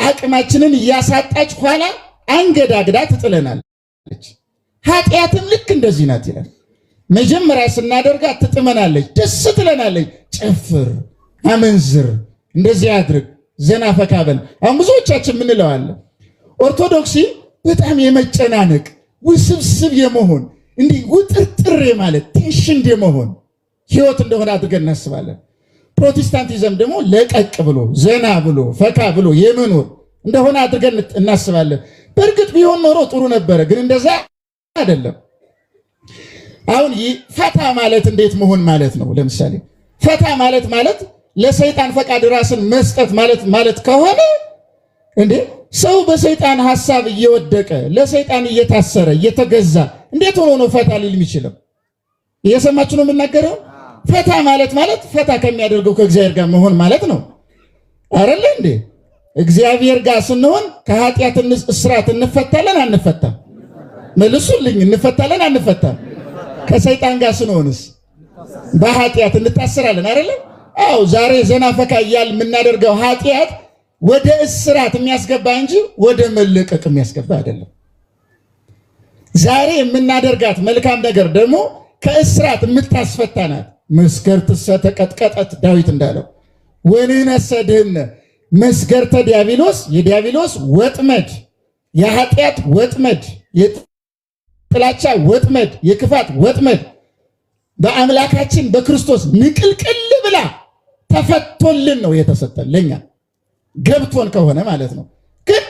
አቅማችንን ያሳጣች ኋላ አንገዳግዳ ትጥለናለች። ኃጢአትም ልክ እንደዚህ ናት ይላል። መጀመሪያ ስናደርጋት ትጥመናለች፣ ደስ ትለናለች። ጨፍር፣ አመንዝር፣ እንደዚህ አድርግ፣ ዘና ፈካ በል። አሁን ብዙዎቻችን ምን እንለዋለን? ኦርቶዶክሲ በጣም የመጨናነቅ ውስብስብ የመሆን እንዲህ ውጥርጥር ማለት ቴንሽን የመሆን ህይወት እንደሆነ አድርገን እናስባለን። ፕሮቴስታንቲዝም ደግሞ ለቀቅ ብሎ ዘና ብሎ ፈካ ብሎ የመኖር እንደሆነ አድርገን እናስባለን። በእርግጥ ቢሆን ኖሮ ጥሩ ነበረ፣ ግን እንደዛ አይደለም። አሁን ፈታ ማለት እንዴት መሆን ማለት ነው? ለምሳሌ ፈታ ማለት ለሰይጣን ፈቃድ ራስን መስጠት ማለት ከሆነ እንዴ ሰው በሰይጣን ሐሳብ እየወደቀ ለሰይጣን እየታሰረ እየተገዛ እንዴት ሆኖ ነው ፈታ ሊል የሚችለው? እየሰማችሁ ነው የምናገረው? ፈታ ማለት ፈታ ከሚያደርገው ከእግዚአብሔር ጋር መሆን ማለት ነው አይደል እንዴ? እግዚአብሔር ጋር ስንሆን ከኃጢአት እስራት እንፈታለን አንፈታም? መልሱልኝ። እንፈታለን አንፈታም? ከሰይጣን ጋር ስንሆንስ በኃጢአት እንታሰራለን አይደል? አዎ ዛሬ ዘና ፈካ እያል የምናደርገው ኃጢአት ወደ እስራት የሚያስገባ እንጂ ወደ መለቀቅ የሚያስገባ አይደለም። ዛሬ የምናደርጋት መልካም ነገር ደግሞ ከእስራት የምታስፈታናት። መስገርትሰ ተቀጥቀጠት ዳዊት እንዳለው ወንህነሰ ድህነ መስገርተ ዲያብሎስ፣ የዲያብሎስ ወጥመድ፣ የኃጢአት ወጥመድ፣ የጥላቻ ወጥመድ፣ የክፋት ወጥመድ በአምላካችን በክርስቶስ ንቅልቅል ብላ ተፈቶልን ነው የተሰጠን ለኛ ገብቶን ከሆነ ማለት ነው። ግን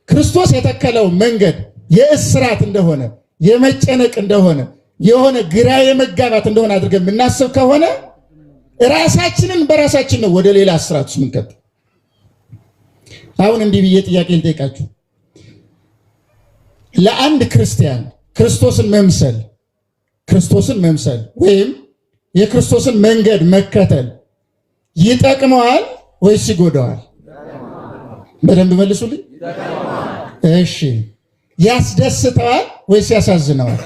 ክርስቶስ የተከለው መንገድ የእስራት እንደሆነ የመጨነቅ እንደሆነ የሆነ ግራ የመጋባት እንደሆነ አድርገን የምናስብ ከሆነ ራሳችንን በራሳችን ነው ወደ ሌላ እስራት ውስጥ ምንከት። አሁን እንዲህ ብዬ ጥያቄ ልጠይቃችሁ። ለአንድ ክርስቲያን ክርስቶስን መምሰል ወይም የክርስቶስን መንገድ መከተል ይጠቅመዋል ወይስ ይጎዳዋል? በደንብ መልሱልኝ። እሺ፣ ያስደስተዋል ወይስ ያሳዝነዋል?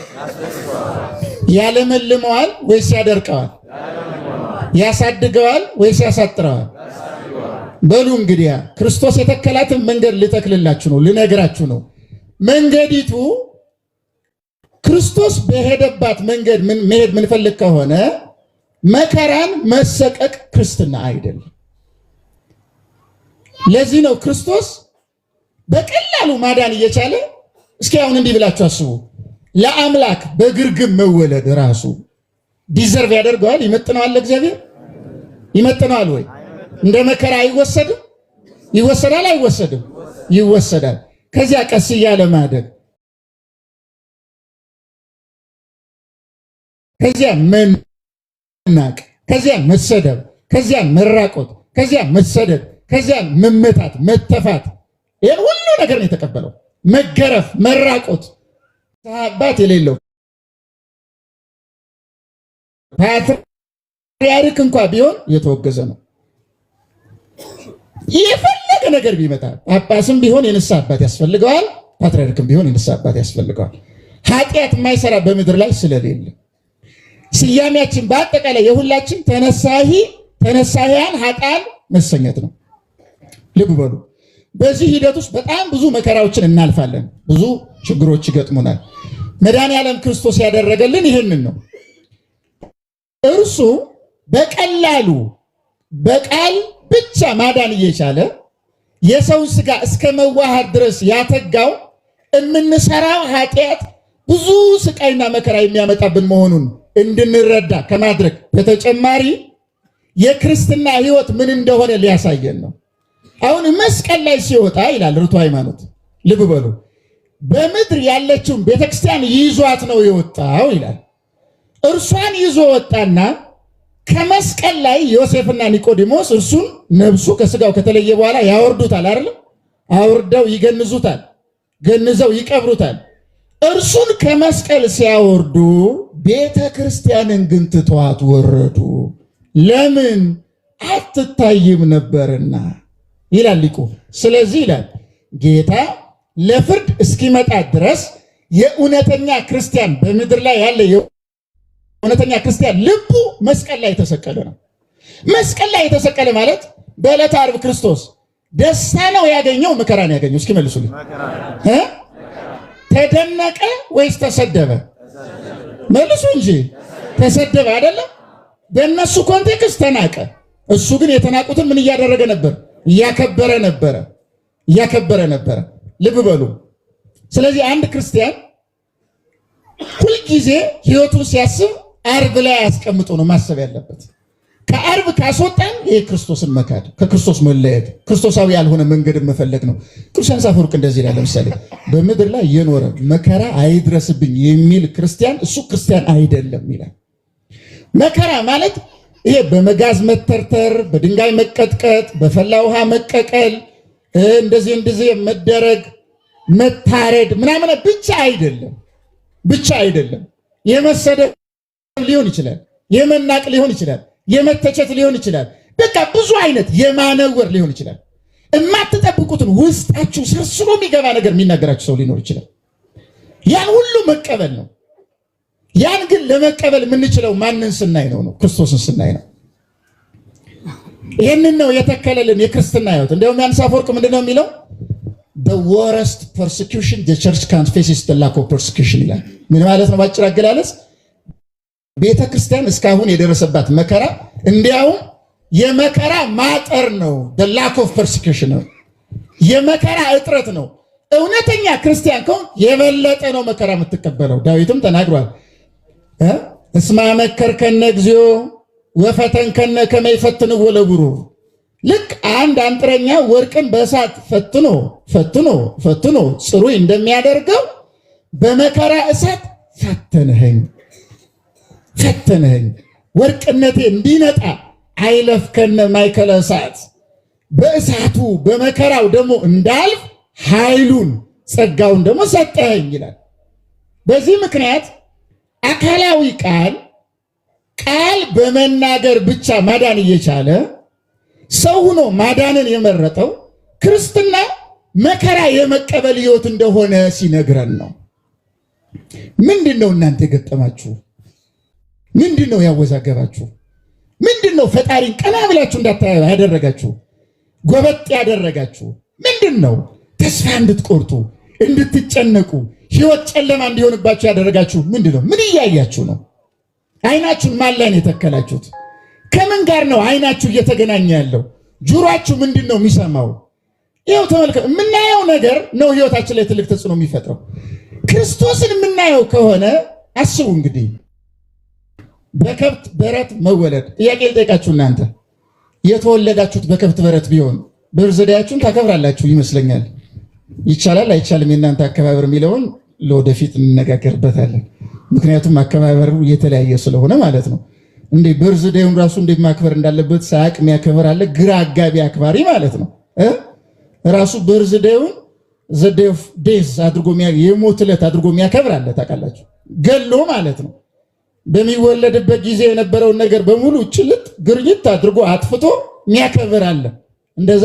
ያለመልመዋል ወይስ ያደርቀዋል? ያሳድገዋል ወይስ ያሳጥረዋል? በሉ እንግዲያ ክርስቶስ የተከላትን መንገድ ልተክልላችሁ ነው፣ ልነግራችሁ ነው። መንገዲቱ ክርስቶስ በሄደባት መንገድ መሄድ ምንፈልግ ከሆነ መከራን መሰቀቅ ክርስትና አይደለም። ለዚህ ነው ክርስቶስ በቀላሉ ማዳን እየቻለ እስኪ አሁን እንዲህ ብላችሁ አስቡ። ለአምላክ በግርግም መወለድ ራሱ ዲዘርቭ ያደርገዋል? ይመጥነዋል? ለእግዚአብሔር ይመጥነዋል ወይ? እንደ መከራ አይወሰድም? ይወሰዳል? አይወሰድም? ይወሰዳል። ከዚያ ቀስ እያለ ማደግ፣ ከዚያ መናቅ፣ ከዚያ መሰደብ፣ ከዚያ መራቆት፣ ከዚያ መሰደድ፣ ከዚያ መመታት፣ መተፋት፣ ይሄን ሁሉ ነገር ነው የተቀበለው። መገረፍ፣ መራቆት፣ አባት የሌለው ፓትርያርክ እንኳን ቢሆን የተወገዘ ነው። የፈለገ ነገር ቢመጣ ጳጳስም ቢሆን የንስሐ አባት ያስፈልገዋል። ፓትርያርክም ቢሆን የንስሐ አባት ያስፈልገዋል። ኃጢአት የማይሰራ በምድር ላይ ስለሌለ ስያሜያችን በአጠቃላይ የሁላችን ተነሳሂያን ኃጥአን መሰኘት ነው። ልብ በሉ። በዚህ ሂደት ውስጥ በጣም ብዙ መከራዎችን እናልፋለን። ብዙ ችግሮች ይገጥሙናል። መድኃኔዓለም ክርስቶስ ያደረገልን ይህንን ነው። እርሱ በቀላሉ በቃል ብቻ ማዳን እየቻለ የሰውን ሥጋ እስከ መዋሃድ ድረስ ያተጋው የምንሰራው ኃጢአት ብዙ ስቃይና መከራ የሚያመጣብን መሆኑን እንድንረዳ ከማድረግ በተጨማሪ የክርስትና ሕይወት ምን እንደሆነ ሊያሳየን ነው። አሁን መስቀል ላይ ሲወጣ ይላል ርቱዕ ሃይማኖት፣ ልብ በሉ፣ በምድር ያለችውን ቤተክርስቲያን ይዟት ነው የወጣው ይላል። እርሷን ይዞ ወጣና ከመስቀል ላይ ዮሴፍና ኒቆዲሞስ እርሱን ነፍሱ ከስጋው ከተለየ በኋላ ያወርዱታል አይደል? አውርደው ይገንዙታል፣ ገንዘው ይቀብሩታል። እርሱን ከመስቀል ሲያወርዱ ቤተ ክርስቲያንን ግን ትተዋት ወረዱ። ለምን? አትታይም ነበርና ይላል ሊቁ። ስለዚህ ይላል ጌታ ለፍርድ እስኪመጣ ድረስ የእውነተኛ ክርስቲያን በምድር ላይ ያለ የእውነተኛ ክርስቲያን ልቡ መስቀል ላይ የተሰቀለ ነው። መስቀል ላይ የተሰቀለ ማለት በዕለተ ዓርብ ክርስቶስ ደስታ ነው ያገኘው መከራ ነው ያገኘው? እስኪ መልሱልኝ። ተደነቀ ወይስ ተሰደበ? መልሱ እንጂ። ተሰደበ አይደለም? በእነሱ ኮንቴክስት ተናቀ። እሱ ግን የተናቁትን ምን እያደረገ ነበር? እያከበረ ነበረ። ልብ በሉ። ስለዚህ አንድ ክርስቲያን ሁልጊዜ ህይወቱን ሲያስብ ዓርብ ላይ ያስቀምጦ ነው ማሰብ ያለበት። ከዓርብ ካስወጣን ይሄ ክርስቶስን መካድ፣ ከክርስቶስ መለየት፣ ክርስቶሳዊ ያልሆነ መንገድ መፈለግ ነው። ቅዱስ ዮሐንስ አፈወርቅ እንደዚህ ይላል። ለምሳሌ በምድር ላይ የኖረ መከራ አይድረስብኝ የሚል ክርስቲያን እሱ ክርስቲያን አይደለም ይላል። መከራ ማለት ይሄ በመጋዝ መተርተር፣ በድንጋይ መቀጥቀጥ፣ በፈላ ውሃ መቀቀል፣ እንደዚህ መደረግ፣ መታረድ ምናምን ብቻ አይደለም። የመሰደብ ሊሆን ይችላል፣ የመናቅ ሊሆን ይችላል፣ የመተቸት ሊሆን ይችላል። በቃ ብዙ አይነት የማነወር ሊሆን ይችላል። የማትጠብቁትን ውስጣችሁ ሰርስሮ የሚገባ ነገር የሚናገራችሁ ሰው ሊኖር ይችላል። ያን ሁሉ መቀበል ነው። ያን ግን ለመቀበል የምንችለው ማንን ስናይ ነው? ክርስቶስን ስናይ ነው። ይህንን ነው የተከለልን የክርስትና ሕይወት። እንዲያውም ዮሐንስ አፈወርቅ ምንድነው የሚለው? the worst persecution the church can't face is the lack of persecution ይላል። ምን ማለት ነው? ባጭር አገላለጽ ቤተ ክርስቲያን እስካሁን የደረሰባት መከራ እንዲያውም የመከራ ማጠር ነው። the lack of persecution ነው፣ የመከራ እጥረት ነው። እውነተኛ ክርስቲያን ከሆነ የበለጠ ነው መከራ የምትቀበለው። ዳዊትም ተናግሯል። እስማ መከርከነ እግዚኦ ወፈተንከነ ከመ ይፈትንዎ ለቡሩር። ልክ አንድ አንጥረኛ ወርቅን በእሳት ፈትኖ ጽሩይ እንደሚያደርገው በመከራ እሳት ፈተንኸኝ፣ ወርቅነቴ እንዲነጣ አይለፍከነ ማእከለ እሳት። በእሳቱ በመከራው ደግሞ እንዳልፍ ኃይሉን ጸጋውን ደግሞ ሰጠኸኝ ይላል። በዚህ ምክንያት አካላዊ ቃል በመናገር ብቻ ማዳን እየቻለ ሰው ሆኖ ማዳንን የመረጠው ክርስትና መከራ የመቀበል ሕይወት እንደሆነ ሲነግረን ነው። ምንድነው እናንተ የገጠማችሁ? ምንድነው ያወዛገባችሁ? ምንድነው ፈጣሪን ቀና ብላችሁ እንዳታዩ ያደረጋችሁ? ጎበጥ ያደረጋችሁ ምንድነው? ተስፋ እንድትቆርጡ፣ እንድትጨነቁ፣ ሕይወት ጨለማ እንዲሆንባችሁ ያደረጋችሁ ምንድነው? ምን እያያችሁ ነው? አይናችሁን ማን ላይ ነው የተከላችሁት? ከምን ጋር ነው አይናችሁ እየተገናኘ ያለው? ጆሮአችሁ ምንድነው የሚሰማው? ይኸው ተመልከቱ። የምናየው ነገር ነው ሕይወታችን ላይ ትልቅ ተጽዕኖ የሚፈጥረው። ክርስቶስን የምናየው ከሆነ አስቡ እንግዲህ በከብት በረት መወለድ። ጥያቄ ልጠይቃችሁ። እናንተ የተወለዳችሁት በከብት በረት ቢሆን በርዝዴያችሁን ታከብራላችሁ ይመስለኛል። ይቻላል አይቻልም የእናንተ አከባበር የሚለውን ለወደፊት እንነጋገርበታለን። ምክንያቱም አከባበሩ የተለያየ ስለሆነ ማለት ነው። እንዴ በርዝዴውን ራሱ እንዴት ማክበር እንዳለበት ሳያቅ የሚያከብር አለ። ግራ አጋቢ አክባሪ ማለት ነው። ራሱ በርዝዴውን ዘ ዴይ ኦፍ ዴዝ አድርጎ የሞት ዕለት አድርጎ የሚያከብር አለ። ታውቃላችሁ? ገሎ ማለት ነው። በሚወለድበት ጊዜ የነበረውን ነገር በሙሉ ጭልጥ ግርይት አድርጎ አጥፍቶ የሚያከብር አለ። እንደዛ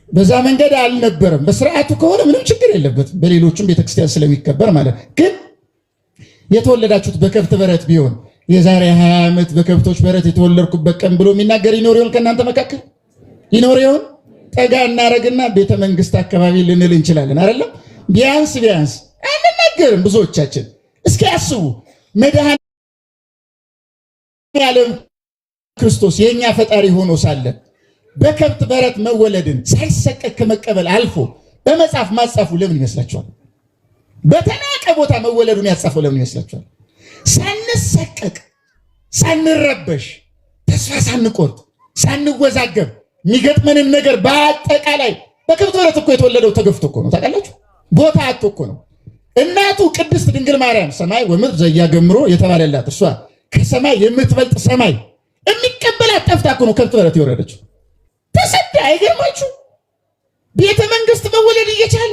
በዛ መንገድ አልነበረም። በስርዓቱ ከሆነ ምንም ችግር የለበትም። በሌሎችም ቤተክርስቲያን ስለሚከበር ማለት ግን የተወለዳችሁት በከብት በረት ቢሆን የዛሬ 20 ዓመት በከብቶች በረት የተወለድኩበት ቀን ብሎ የሚናገር ይኖር ይሆን? ከእናንተ መካከል ይኖር ይሆን? ጠጋ እናረግና ቤተ መንግስት አካባቢ ልንል እንችላለን አይደለም? ቢያንስ አንናገርም ብዙዎቻችን። እስኪ አስቡ፣ መድኃኔዓለም ክርስቶስ የኛ ፈጣሪ ሆኖ ሳለ በከብት በረት መወለድን ሳይሰቀቅ ከመቀበል አልፎ በመጽሐፍ ማጻፉ ለምን ይመስላችኋል? በተናቀ ቦታ መወለዱን ያጻፈው ለምን ይመስላችኋል? ሳንሰቀቅ፣ ሳንረበሽ፣ ተስፋ ሳንቆርጥ፣ ሳንወዛገብ የሚገጥመንን ነገር በአጠቃላይ በከብት በረት እኮ የተወለደው ተገፍቶ እኮ ነው። ታውቃላችሁ? ቦታ አጥቶ እኮ ነው። እናቱ ቅድስት ድንግል ማርያም ሰማይ ወምድር ዘያገምሮ የተባለላት እሷ ከሰማይ የምትበልጥ ሰማይ የሚቀበላት ጠፍታ እኮ ነው ከብት በረት የወረደችው። ተሰዳ። አይገርማችሁ? ቤተ መንግስት መወለድ እየቻለ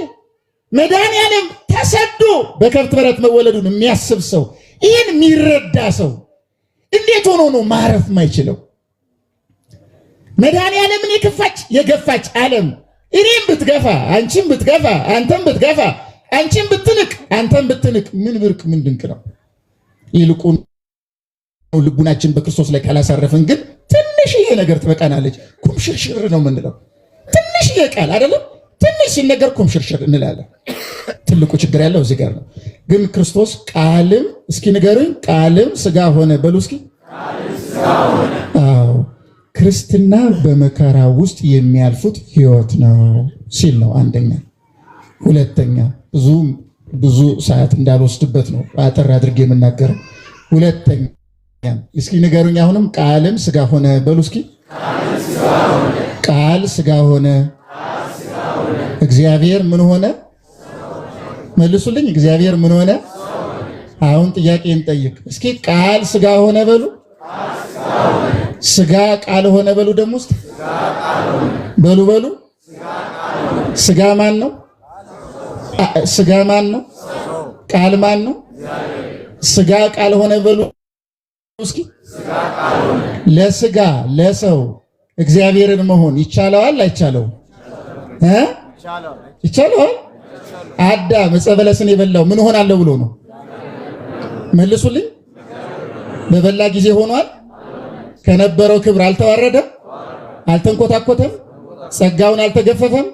መድኃኔዓለም ተሰዶ በከብት በረት መወለዱን የሚያስብ ሰው፣ ይህን የሚረዳ ሰው እንዴት ሆኖ ነው ማረፍ ማይችለው? መድኃኔዓለምን የገፋች ዓለም እኔም ብትገፋ፣ አንቺም ብትገፋ፣ አንተም ብትገፋ፣ አንቺም ብትንቅ፣ አንተም ብትንቅ ምን ብርቅ ምን ድንቅ ነው? ይልቁን ልቡናችን በክርስቶስ ላይ ካላሳረፍን ግን ትንሽዬ ነገር ትበቃናለች። ኩምሽርሽር ነው የምንለው። ትንሽ ቃል አይደለም ትንሽ ሲነገር ኮምሽርሽር እንላለን። ትልቁ ችግር ያለው እዚህ ጋር ነው። ግን ክርስቶስ ቃልም እስኪ ንገሩኝ ቃልም ስጋ ሆነ በሉ እስኪ። አዎ ክርስትና በመከራ ውስጥ የሚያልፉት ህይወት ነው ሲል ነው አንደኛ። ሁለተኛ ብዙ ሰዓት እንዳልወስድበት ነው አጠር አድርጌ የምናገረው። ሁለተኛ እስኪ ንገሩኝ አሁንም ቃልም ስጋ ሆነ በሉ እስኪ። ቃል ስጋ ሆነ እግዚአብሔር ምን ሆነ? መልሱልኝ። እግዚአብሔር ምን ሆነ? አሁን ጥያቄን ጠይቅ እስኪ። ቃል ስጋ ሆነ በሉ። ስጋ ቃል ሆነ በሉ። ደግሞ ውስጥ በሉ ስጋ ማን ነው? ስጋ ማን ነው? ቃል ማን ነው? ስጋ ቃል ሆነ በሉ እስኪ። ለስጋ ለሰው እግዚአብሔርን መሆን ይቻለዋል አይቻለውም? ይቻለዋል። አዳም ዕፀ በለስን የበላው ምን ሆናለሁ ብሎ ነው? መልሱልኝ። በበላ ጊዜ ሆኗል? ከነበረው ክብር አልተዋረደም? አልተንኮታኮተም? ጸጋውን አልተገፈፈም?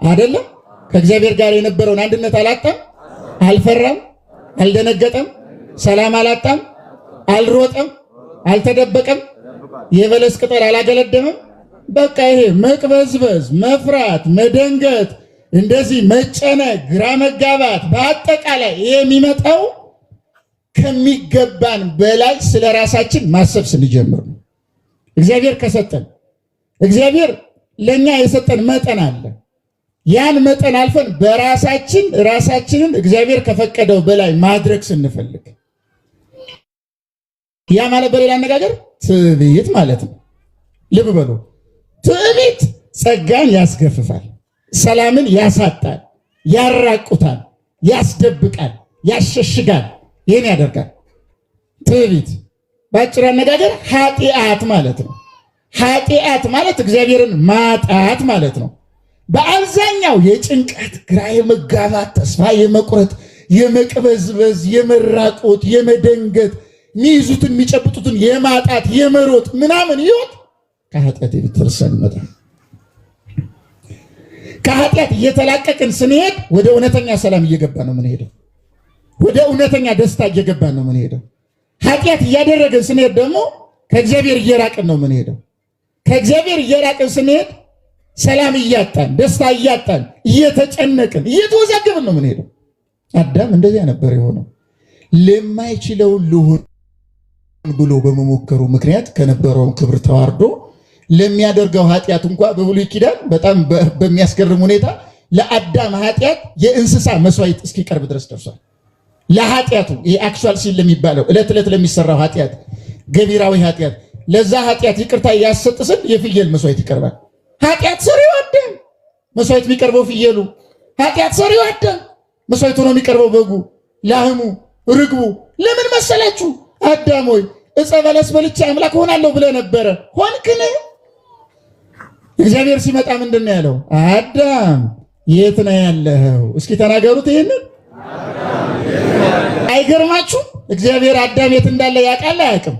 አይደለም? ከእግዚአብሔር ጋር የነበረውን አንድነት አላጣም? አልፈራም? አልደነገጠም? ሰላም አላጣም? አልሮጠም? አልተደበቀም? የበለስ ቅጠል አላገለደመም? በቃ ይሄ መቅበዝበዝ፣ መፍራት፣ መደንገጥ፣ እንደዚህ መጨነቅ፣ ግራ መጋባት በአጠቃላይ ይሄ የሚመጣው ከሚገባን በላይ ስለ ራሳችን ማሰብ ስንጀምር ነው። እግዚአብሔር ከሰጠን እግዚአብሔር ለኛ የሰጠን መጠን አለ። ያን መጠን አልፈን ራሳችንን እግዚአብሔር ከፈቀደው በላይ ማድረግ ስንፈልግ ያ ማለት በሌላ አነጋገር ትዕቢት ማለት ነው። ልብ በሉ። ትዕቢት ጸጋን ያስገፍፋል፣ ሰላምን ያሳጣል፣ ያራቁታል፣ ያስደብቃል፣ ያሸሽጋል። ይህን ያደርጋል ትዕቢት። በአጭር አነጋገር ኃጢአት ማለት ነው። ኃጢአት ማለት እግዚአብሔርን ማጣት ማለት ነው። በአብዛኛው የጭንቀት፣ ግራ የመጋባት፣ ተስፋ የመቁረጥ፣ የመቅበዝበዝ፣ የመራቆት፣ የመደንገጥ፣ የሚይዙትን የሚጨብጡትን የማጣት የመሮጥ ምናምን ህይወት ከኃጢአት የተረሳን ይመጣል። ከኃጢአት እየተላቀቅን ስንሄድ ወደ እውነተኛ ሰላም እየገባ ነው የምንሄደው። ወደ እውነተኛ ደስታ እየገባ ነው የምንሄደው። ኃጢአት እያደረግን ስንሄድ ደግሞ ከእግዚአብሔር እየራቅን ነው የምንሄደው። ከእግዚአብሔር እየራቅን ስንሄድ ሰላም እያጣን፣ ደስታ እያጣን፣ እየተጨነቅን፣ እየተወዛገብን ነው የምንሄደው። አዳም እንደዚያ ነበር የሆነው። ለማይችለው ልሁን ብሎ በመሞከሩ ምክንያት ከነበረው ክብር ተዋርዶ ለሚያደርገው ኃጢአት እንኳን በብሉይ ኪዳን በጣም በሚያስገርም ሁኔታ ለአዳም ኃጢአት የእንስሳ መስዋዕት እስኪቀርብ ድረስ ደርሷል። ለኃጢአቱ ይሄ አክቹዋል ሲል ለሚባለው ዕለት ዕለት ለሚሰራው ኃጢአት፣ ገቢራዊ ኃጢአት፣ ለዛ ኃጢአት ይቅርታ ያሰጥስን የፍየል መስዋዕት ይቀርባል። ኃጢአት ሰሪው አዳም መስዋዕት የሚቀርበው ፍየሉ፣ ኃጢአት ሰሪው አዳም መስዋዕት ሆኖ የሚቀርበው በጉ፣ ላህሙ፣ ርግቡ። ለምን መሰላችሁ? አዳም ሆይ ዕፀ በለስ በልቼ አምላክ ሆናለሁ ብለህ ነበረ፣ ሆንክን? እግዚአብሔር ሲመጣ ምንድን ነው ያለው? አዳም የት ነው ያለኸው? እስኪ ተናገሩት ይሄንን። አይገርማችሁ? እግዚአብሔር አዳም የት እንዳለ ያውቃል አያውቅም?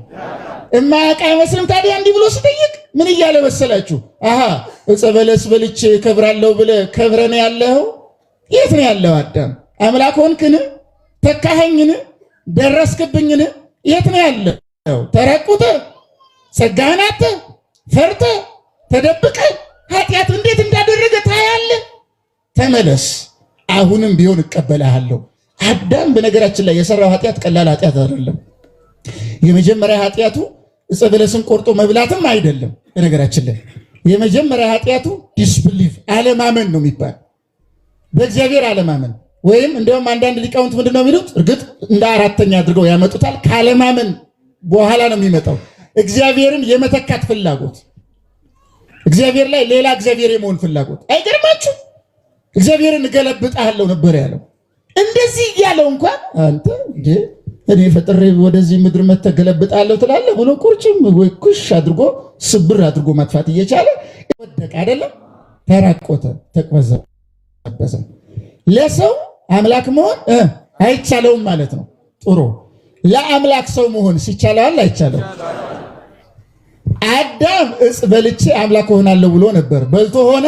እማያውቅ አይመስልም? ታዲያ እንዲህ ብሎ ሲጠይቅ ምን እያለ መሰላችሁ? አሃ ዕፀ በለስ በልቼ ከብራለሁ ብለህ ከብረህ ነው ያለኸው? የት ነው ያለው አዳም? አምላክ ሆንክን? ተካኸኝን? ደረስክብኝን? የት ነው ያለው? ተራቁተህ፣ ጸጋህን አጥተህ፣ ፈርተህ፣ ተደብቀህ ኃጢአት እንዴት እንዳደረገ ታያለህ። ተመለስ፣ አሁንም ቢሆን እቀበልሃለሁ። አዳም በነገራችን ላይ የሰራው ኃጢአት ቀላል ኃጢአት አይደለም። የመጀመሪያ ኃጢአቱ ዕፀ በለስን ቆርጦ መብላትም አይደለም። በነገራችን ላይ የመጀመሪያ ኃጢአቱ ዲስብሊፍ አለማመን ነው የሚባል፣ በእግዚአብሔር አለማመን። ወይም እንደውም አንዳንድ ሊቃውንት ምንድን ነው የሚሉት? እርግጥ እንደ አራተኛ አድርገው ያመጡታል። ካለማመን በኋላ ነው የሚመጣው እግዚአብሔርን የመተካት ፍላጎት፣ እግዚአብሔር ላይ ሌላ እግዚአብሔር የመሆን ፍላጎት። አይገርማችሁ? እግዚአብሔርን እገለብጣለሁ ነበር ያለው። እንደዚህ እያለው እንኳን አንተ እንዴ እኔ ፈጥሬ ወደዚህ ምድር መተህ እገለብጣለሁ ትላለህ ብሎ ቁርጭም ወይ ኩሽ አድርጎ ስብር አድርጎ ማጥፋት እየቻለ ወደቀ። አይደለም? ተራቆተ፣ ተቅበዘበዘ። ለሰው አምላክ መሆን አይቻለውም ማለት ነው። ጥሩ። ለአምላክ ሰው መሆን ሲቻላል አይቻለው? አዳም ዕፅ በልቼ አምላክ ሆናለሁ ብሎ ነበር። በልቶ ሆነ?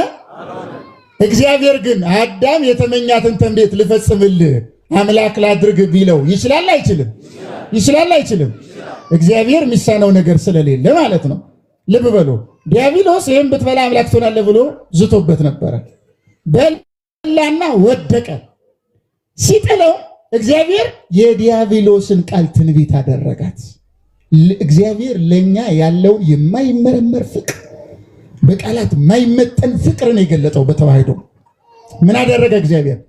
እግዚአብሔር ግን አዳም የተመኛትን ትንቢት ልፈጽምልህ አምላክ ላድርግ ቢለው ይችላል አይችልም? ይችላል አይችልም? እግዚአብሔር የሚሳነው ነገር ስለሌለ ማለት ነው። ልብ በሉ። ዲያብሎስ ይህም ብትበላ አምላክ ትሆናለህ ብሎ ዝቶበት ነበረ። በላና ወደቀ። ሲጥለው እግዚአብሔር የዲያብሎስን ቃል ትንቢት አደረጋት። እግዚአብሔር ለኛ ያለውን የማይመረመር ፍቅር፣ በቃላት የማይመጠን ፍቅርን የገለጠው በተዋህዶ ምን አደረገ? እግዚአብሔር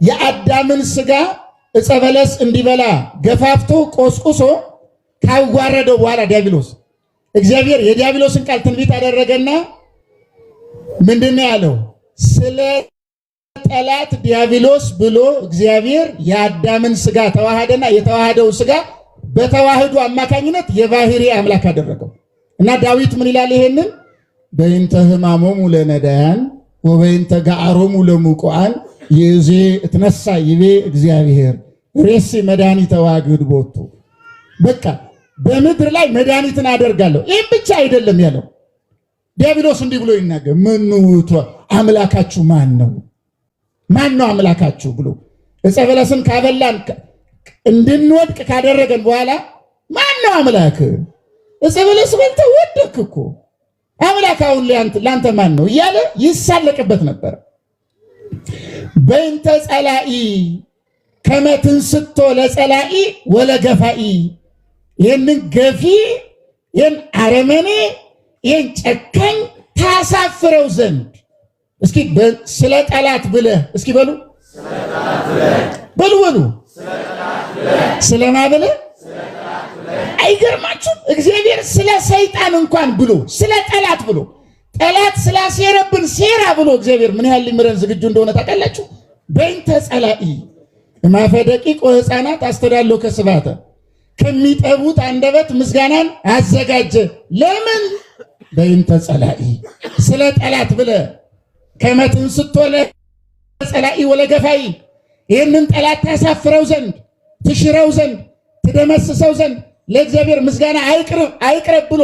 የአዳምን ስጋ ዕፀ በለስ እንዲበላ ገፋፍቶ ቆስቁሶ ካዋረደው በኋላ ዲያብሎስ እግዚአብሔር የዲያብሎስን ቃል ትንቢት አደረገና ምንድነው ያለው? ስለ ጠላት ዲያብሎስ ብሎ እግዚአብሔር የአዳምን ስጋ ተዋሃደና የተዋሃደው ስጋ በተዋህዶ አማካኝነት የባህሪ አምላክ አደረገው እና ዳዊት ምን ይላል? ይሄንን በእንተ ሕማሞሙ ለነዳያን ወበእንተ ገዓሮሙ ለሙቁዓን ይዜ እትነሳ ይቤ እግዚአብሔር ሬሲ መድኃኒተ ዋግድ ቦቱ። በቃ በምድር ላይ መድኃኒትን አደርጋለሁ። ይህም ብቻ አይደለም ያለው። ዲያብሎስ እንዲህ ብሎ ይናገር፣ ምን ውእቱ አምላካችሁ ማን ነው? ማን ነው አምላካችሁ ብሎ ዕፀ በለስን ካበላን እንድንወድቅ ካደረገን በኋላ ማን ነው አምላክ? ዕፀ በለስ በልተህ ወደቅክ እኮ አምላክ አሁን ላንተ ማን ነው እያለ ይሳለቅበት ነበር። በእንተ ጸላኢ ከመ ትንስቶ ለጸላኢ ወለገፋኢ፣ ይህንን ገፊ፣ ይህን አረመኔ፣ ይህን ጨካኝ ታሳፍረው ዘንድ እስኪ ስለ ጠላት ብለህ እስኪ በሉ በሉ ስለማ ብለህ። አይገርማችሁም? እግዚአብሔር ስለ ሰይጣን እንኳን ብሎ ስለ ጠላት ብሎ ጠላት ስላሴረብን ሴራ ብሎ እግዚአብሔር ምን ያህል ሊምረን ዝግጁ እንደሆነ ታውቃላችሁ? በእንተ ጸላኢ እማፈ ደቂቅ ወሕፃናት አስተዳሎ ከስባተ፣ ከሚጠቡት አንደበት ምስጋናን አዘጋጀ። ለምን? በእንተ ጸላኢ ስለ ጠላት ብለህ ከመ ትንስቶ ለጸላኢ ወለገፋኢ፣ ይህንን ጠላት ታሳፍረው ዘንድ ትሽረው ዘንድ ትደመስሰው ዘንድ ለእግዚአብሔር ምስጋና አይቅረብ ብሎ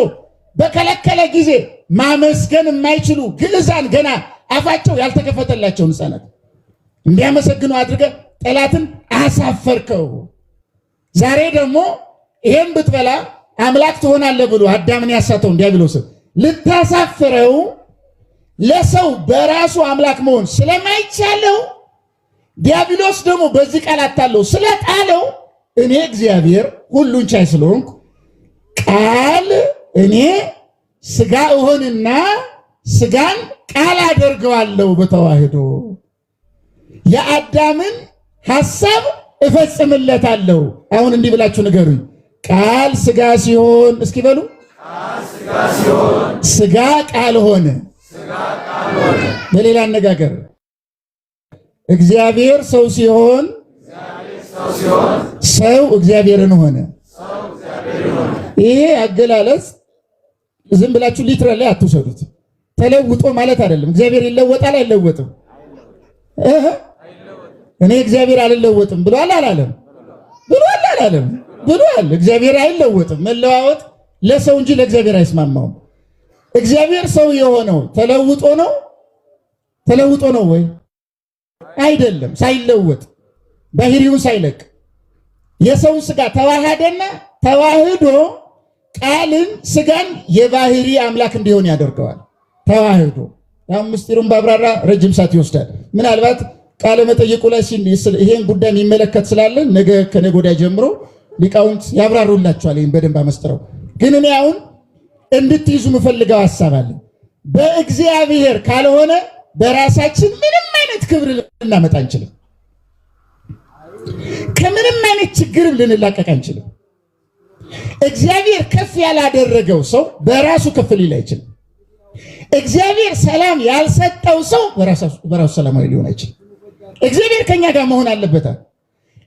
በከለከለ ጊዜ ማመስገን የማይችሉ ግዕዛን ገና አፋቸው ያልተከፈተላቸውን ሕፃናት እንዲያመሰግኑ አድርገህ ጠላትን አሳፈርከው። ዛሬ ደግሞ ይሄን ብትበላ አምላክ ትሆናለህ ብሎ አዳምን ያሳተውን ዲያብሎስን ልታሳፍረው ለሰው በራሱ አምላክ መሆን ስለማይቻለው ዲያብሎስ ደግሞ በዚህ ቃል አታለው ስለጣለው እኔ እግዚአብሔር ሁሉን ቻይ ስለሆንኩ ቃል እኔ ስጋ እሆንና ስጋን ቃል አደርገዋለሁ በተዋህዶ የአዳምን ሐሳብ እፈጽምለታለሁ። አሁን እንዲህ ብላችሁ ንገሩኝ። ቃል ስጋ ሲሆን እስኪ በሉ ስጋ ቃል ሆነ። በሌላ አነጋገር እግዚአብሔር ሰው ሲሆን ሰው እግዚአብሔርን ሆነ። ይሄ አገላለጽ ዝም ብላችሁ ሊትራሊ አትውሰዱት። ተለውጦ ማለት አይደለም። እግዚአብሔር ይለወጣል አይለወጥም? እኔ እግዚአብሔር አልለወጥም ብሏል አላለም? ብሏል አላለም? ብሏል። እግዚአብሔር አይለወጥም። መለዋወጥ ለሰው እንጂ ለእግዚአብሔር አይስማማውም። እግዚአብሔር ሰው የሆነው ተለውጦ ነው? ተለውጦ ነው ወይ? አይደለም። ሳይለወጥ ባህሪውን ሳይለቅ የሰውን ስጋ ተዋሃደና ተዋህዶ ቃልን ስጋን የባህሪ አምላክ እንዲሆን ያደርገዋል። ተዋህዶ ያው ምስጢሩን ባብራራ ረጅም ሰዓት ይወስዳል። ምናልባት ቃለ መጠይቁ ላይ ይሄን ጉዳይ የሚመለከት ስላለ ነገ ከነገ ወዲያ ጀምሮ ሊቃውንት ያብራሩላችኋል። ይሄን በደንብ አመስጥረው። ግን እኔ አሁን እንድትይዙ የምፈልገው ሐሳብ አለ። በእግዚአብሔር ካልሆነ በራሳችን ምንም አይነት ክብር ልናመጣ አንችልም። ከምንም አይነት ችግር ልንላቀቅ አንችልም። እግዚአብሔር ከፍ ያላደረገው ሰው በራሱ ከፍ ሊል አይችልም። እግዚአብሔር ሰላም ያልሰጠው ሰው በራሱ ሰላማዊ ሊሆን አይችልም። እግዚአብሔር ከኛ ጋር መሆን አለበት።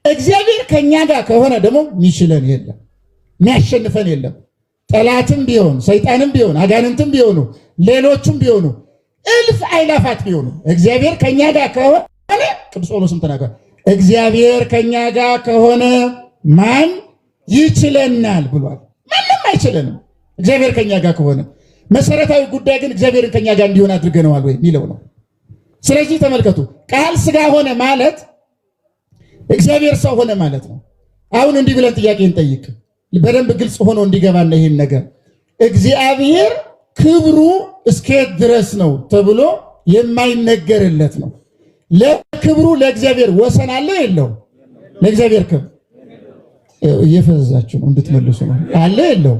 እግዚአብሔር ከኛ ጋር ከሆነ ደግሞ ሚችለን የለም፣ ሚያሸንፈን የለም። ጠላትም ቢሆን ሰይጣንም ቢሆን አጋንንትም ቢሆኑ ሌሎችም ቢሆኑ እልፍ አይላፋት ቢሆኑ እግዚአብሔር ከኛ ጋር ከሆነ ቅዱስ ጳውሎስም ተናግሯል። እግዚአብሔር ከኛ ጋር ከሆነ ማን ይችለናል ብሏል። ማንም አይችለንም እግዚአብሔር ከኛ ጋር ከሆነ። መሰረታዊ ጉዳይ ግን እግዚአብሔርን ከኛ ጋር እንዲሆን አድርገነዋል ወይ የሚለው ነው። ስለዚህ ተመልከቱ፣ ቃል ሥጋ ሆነ ማለት እግዚአብሔር ሰው ሆነ ማለት ነው። አሁን እንዲህ ብለን ጥያቄ እንጠይቅ በደንብ ግልጽ ሆኖ እንዲገባና ይሄን ነገር እግዚአብሔር ክብሩ እስከየት ድረስ ነው ተብሎ የማይነገርለት ነው። ለክብሩ ለእግዚአብሔር ወሰን አለ የለው? ለእግዚአብሔር ክብር እየፈዛችሁ ነው እንድትመልሱ ነው። አለ የለው?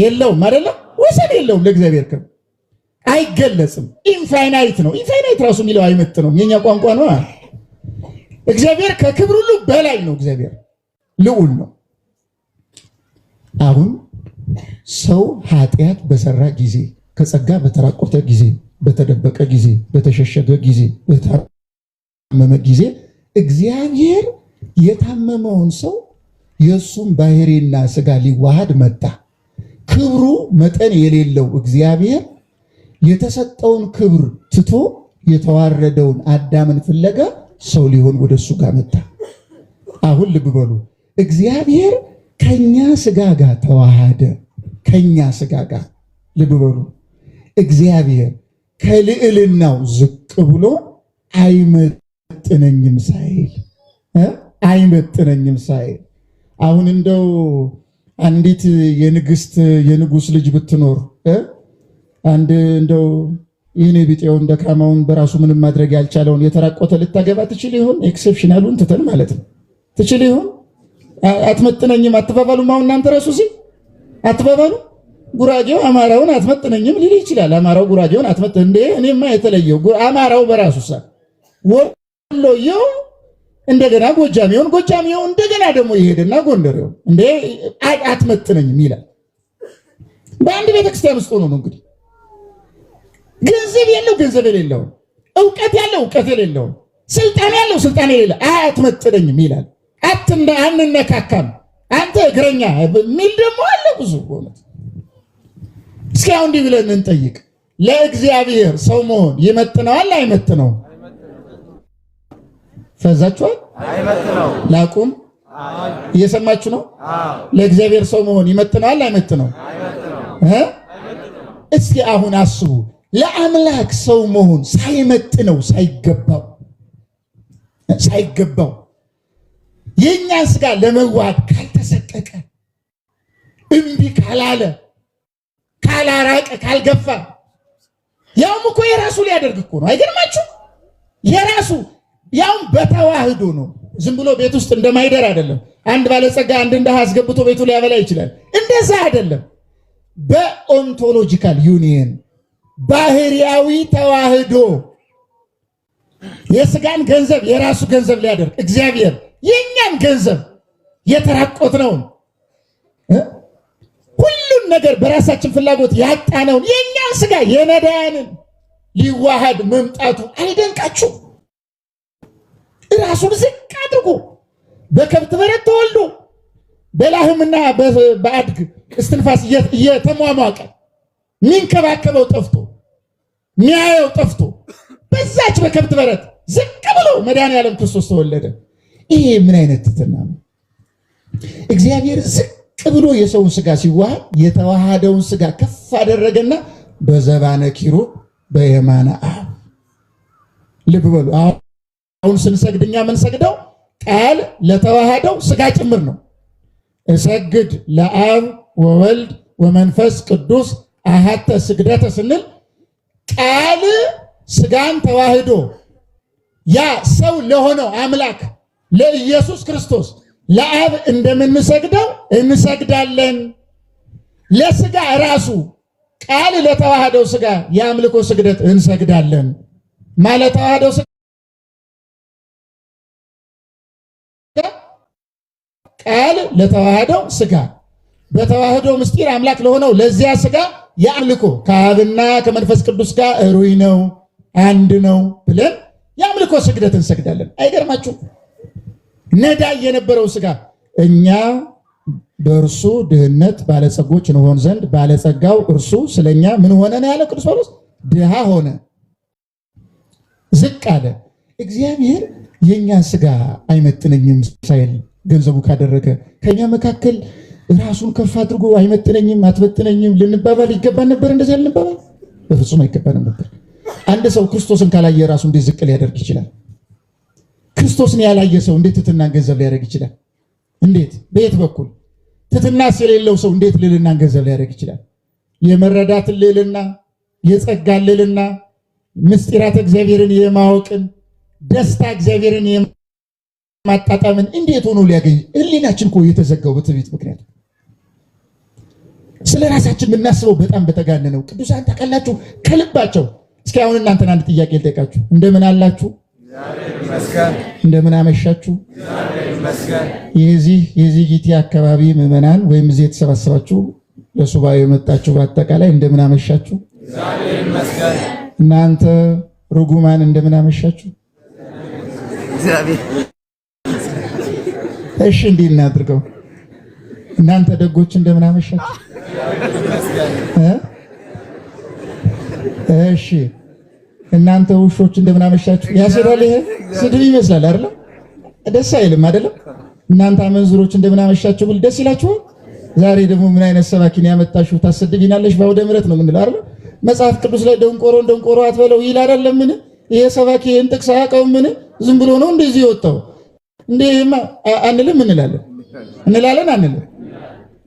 የለውም አይደለ? ወሰን የለውም ለእግዚአብሔር ክብር አይገለጽም። ኢንፋይናይት ነው። ኢንፋይናይት ራሱ የሚለው አይመጥ ነው፣ የኛ ቋንቋ ነው። እግዚአብሔር ከክብር ሁሉ በላይ ነው። እግዚአብሔር ልዑል ነው። አሁን ሰው ኃጢአት በሰራ ጊዜ፣ ከጸጋ በተራቆተ ጊዜ፣ በተደበቀ ጊዜ፣ በተሸሸገ ጊዜ፣ በታመመ ጊዜ እግዚአብሔር የታመመውን ሰው የእሱም ባህሪና ሥጋ ሊዋሃድ መጣ። ክብሩ መጠን የሌለው እግዚአብሔር የተሰጠውን ክብር ትቶ የተዋረደውን አዳምን ፍለጋ ሰው ሊሆን ወደ እሱ ጋር መጣ። አሁን ልብ በሉ፣ እግዚአብሔር ከኛ ሥጋ ጋር ተዋሃደ። ከኛ ሥጋ ጋር ልብ በሉ፣ እግዚአብሔር ከልዕልናው ዝቅ ብሎ አይመጥነኝም ሳይል አይመጥነኝም ሳይል አሁን እንደው አንዲት የንጉሥ ልጅ ብትኖር አንድ እንደው ይህን ቢጤውን ደካማውን በራሱ ምንም ማድረግ ያልቻለውን የተራቆተ ልታገባ ትችል ይሆን? ኤክሴፕሽናሉን ትተን ማለት ነው። ትችል ይሆን? አትመጥነኝም አትባባሉም? አሁን እናንተ ራሱ እዚህ አትባባሉ? ጉራጌው አማራውን አትመጥነኝም ሊል ይችላል። አማራው ጉራጌውን አትመጥን እንዴ? እኔማ የተለየው አማራው በራሱ ሳ ወሎየው እንደገና ጎጃሚው እንደገና ደግሞ ይሄድና ጎንደሬው እንዴ አትመጥነኝም ይላል። በአንድ ቤተክርስቲያን ውስጥ ሆኖ ነው እንግዲህ ገንዘብ ያለው ገንዘብ የሌለው፣ ዕውቀት ያለው ዕውቀት የሌለው፣ ስልጣን ያለው ስልጣን የሌለው አትመጥነኝም ይላል። አንነካካም አንተ እግረኛ የሚል ደግሞ አለ ብዙ ሆነት። እስኪ አሁን እንዲህ ብለን እንጠይቅ፣ ለእግዚአብሔር ሰው መሆን ይመጥነዋል አይመጥነው? ፈዛችኋል? አይመጥነው። ላቁም። እየሰማችሁ ነው? ለእግዚአብሔር ሰው መሆን ይመጥነዋል አይመጥነው? እስኪ አሁን አስቡ፣ ለአምላክ ሰው መሆን ሳይመጥነው ሳይገባው የእኛን ሥጋ ለመዋሃድ ካልተሰቀቀ፣ እምቢ ካላለ፣ ካላራቀ፣ ካልገፋ፣ ያውም እኮ የራሱ ሊያደርግ እኮ ነው። አይገርማችሁ? የራሱ ያውም በተዋህዶ ነው። ዝም ብሎ ቤት ውስጥ እንደማይደር አይደለም። አንድ ባለጸጋ አንድ ድሃ አስገብቶ ቤቱ ሊያበላ ይችላል። እንደዛ አይደለም። በኦንቶሎጂካል ዩኒየን ባህሪያዊ ተዋህዶ የሥጋን ገንዘብ የራሱ ገንዘብ ሊያደርግ እግዚአብሔር የኛን ገንዘብ የተራቆትነውን ሁሉን ነገር በራሳችን ፍላጎት ያጣነውን የኛን ሥጋ የነዳያንን ሊዋሃድ መምጣቱ አይደንቃችሁ? ራሱን ዝቅ አድርጎ በከብት በረት ተወልዶ በላህምና በአድግ እስትንፋስ እየተሟሟቀ ሚንከባከበው ጠፍቶ ሚያየው ጠፍቶ በዛች በከብት በረት ዝቅ ብሎ መድኃኔዓለም ክርስቶስ ተወለደ። ይሄ ምን አይነት ትሕትና ነው? እግዚአብሔር ዝቅ ብሎ የሰውን ሥጋ ሲዋሃድ የተዋሃደውን ሥጋ ከፍ አደረገና በዘባነ ኪሩብ በየማነ አብ። ልብ በሉ። አሁን ስንሰግድ እኛ የምንሰግደው ቃል ለተዋሃደው ሥጋ ጭምር ነው። እሰግድ ለአብ ወወልድ ወመንፈስ ቅዱስ አሐተ ስግደተ ስንል ቃል ሥጋን ተዋህዶ ያ ሰው ለሆነው አምላክ ለኢየሱስ ክርስቶስ ለአብ እንደምንሰግደው እንሰግዳለን። ለሥጋ ራሱ ቃል ለተዋህደው ሥጋ የአምልኮ ስግደት እንሰግዳለን ማለት ተዋህደው ቃል ለተዋህደው ሥጋ በተዋህዶ ምስጢር አምላክ ለሆነው ለዚያ ሥጋ የአምልኮ ከአብና ከመንፈስ ቅዱስ ጋር እሩይ ነው አንድ ነው ብለን የአምልኮ ስግደት እንሰግዳለን። አይገርማችሁም? ነዳይ የነበረው ሥጋ እኛ በእርሱ ድህነት ባለጸጎች እንሆን ዘንድ ባለጸጋው እርሱ ስለኛ ምን ሆነ ነው ያለ ቅዱስ ጳውሎስ። ድሃ ሆነ፣ ዝቅ አለ። እግዚአብሔር የእኛን ሥጋ አይመጥነኝም ሳይል ገንዘቡ ካደረገ ከኛ መካከል ራሱን ከፍ አድርጎ አይመጥነኝም አትመጥነኝም ልንባባል ይገባን ነበር? እንደዚህ ልንባባል በፍጹም አይገባንም ነበር። አንድ ሰው ክርስቶስን ካላየ ራሱ እንዴት ዝቅ ሊያደርግ ይችላል? ክርስቶስን ያላየ ሰው እንዴት ትሕትናን ገንዘብ ሊያደርግ ይችላል? እንዴት? በየት በኩል? ትሕትናስ የሌለው ሰው እንዴት ልዕልናን ገንዘብ ሊያደርግ ይችላል? የመረዳትን ልዕልና፣ የጸጋን ልዕልና፣ ምስጢራተ እግዚአብሔርን የማወቅን ደስታ፣ እግዚአብሔርን የማጣጣምን እንዴት ሆኖ ሊያገኝ? ሕሊናችን እኮ የተዘጋው በትዕቢት ምክንያት። ስለ ራሳችን የምናስበው በጣም በተጋነነው ቅዱሳን ታውቃላችሁ ከልባቸው። እስኪ አሁን እናንተን አንድ ጥያቄ ልጠይቃችሁ። እንደምን አላችሁ? እንደምን አመሻችሁ? የዚህ ጊዜ አካባቢ ምዕመናን ወይም እዚህ የተሰባሰባችሁ ለሱባኤ የመጣችሁ በአጠቃላይ እንደምን አመሻችሁ? እናንተ ርጉማን እንደምን አመሻችሁ? እሺ እንዲህ እናድርገው። እናንተ ደጎች እንደምን አመሻችሁ? እሺ እናንተ ውሾች እንደምን አመሻችሁ? ያስሄዳል። ይሄ ስድብ ይመስላል አይደል? ደስ አይልም አይደለም? እናንተ አመንዝሮች እንደምን አመሻችሁ ብል ደስ ይላችኋል? ዛሬ ደግሞ ምን አይነት ሰባኪን ያመጣችሁ? ታሰድቢናለሽ በአውደ ምሕረት ነው የምንለው አይደል? መጽሐፍ ቅዱስ ላይ ደንቆሮ አትበለው ይል አይደለም? ምን ይሄ ሰባኪ ይሄን ጥቅስ አያውቀውም? ምን ዝም ብሎ ነው እንደዚህ የወጣው? እንደማ አንልም እንላለን አንልም።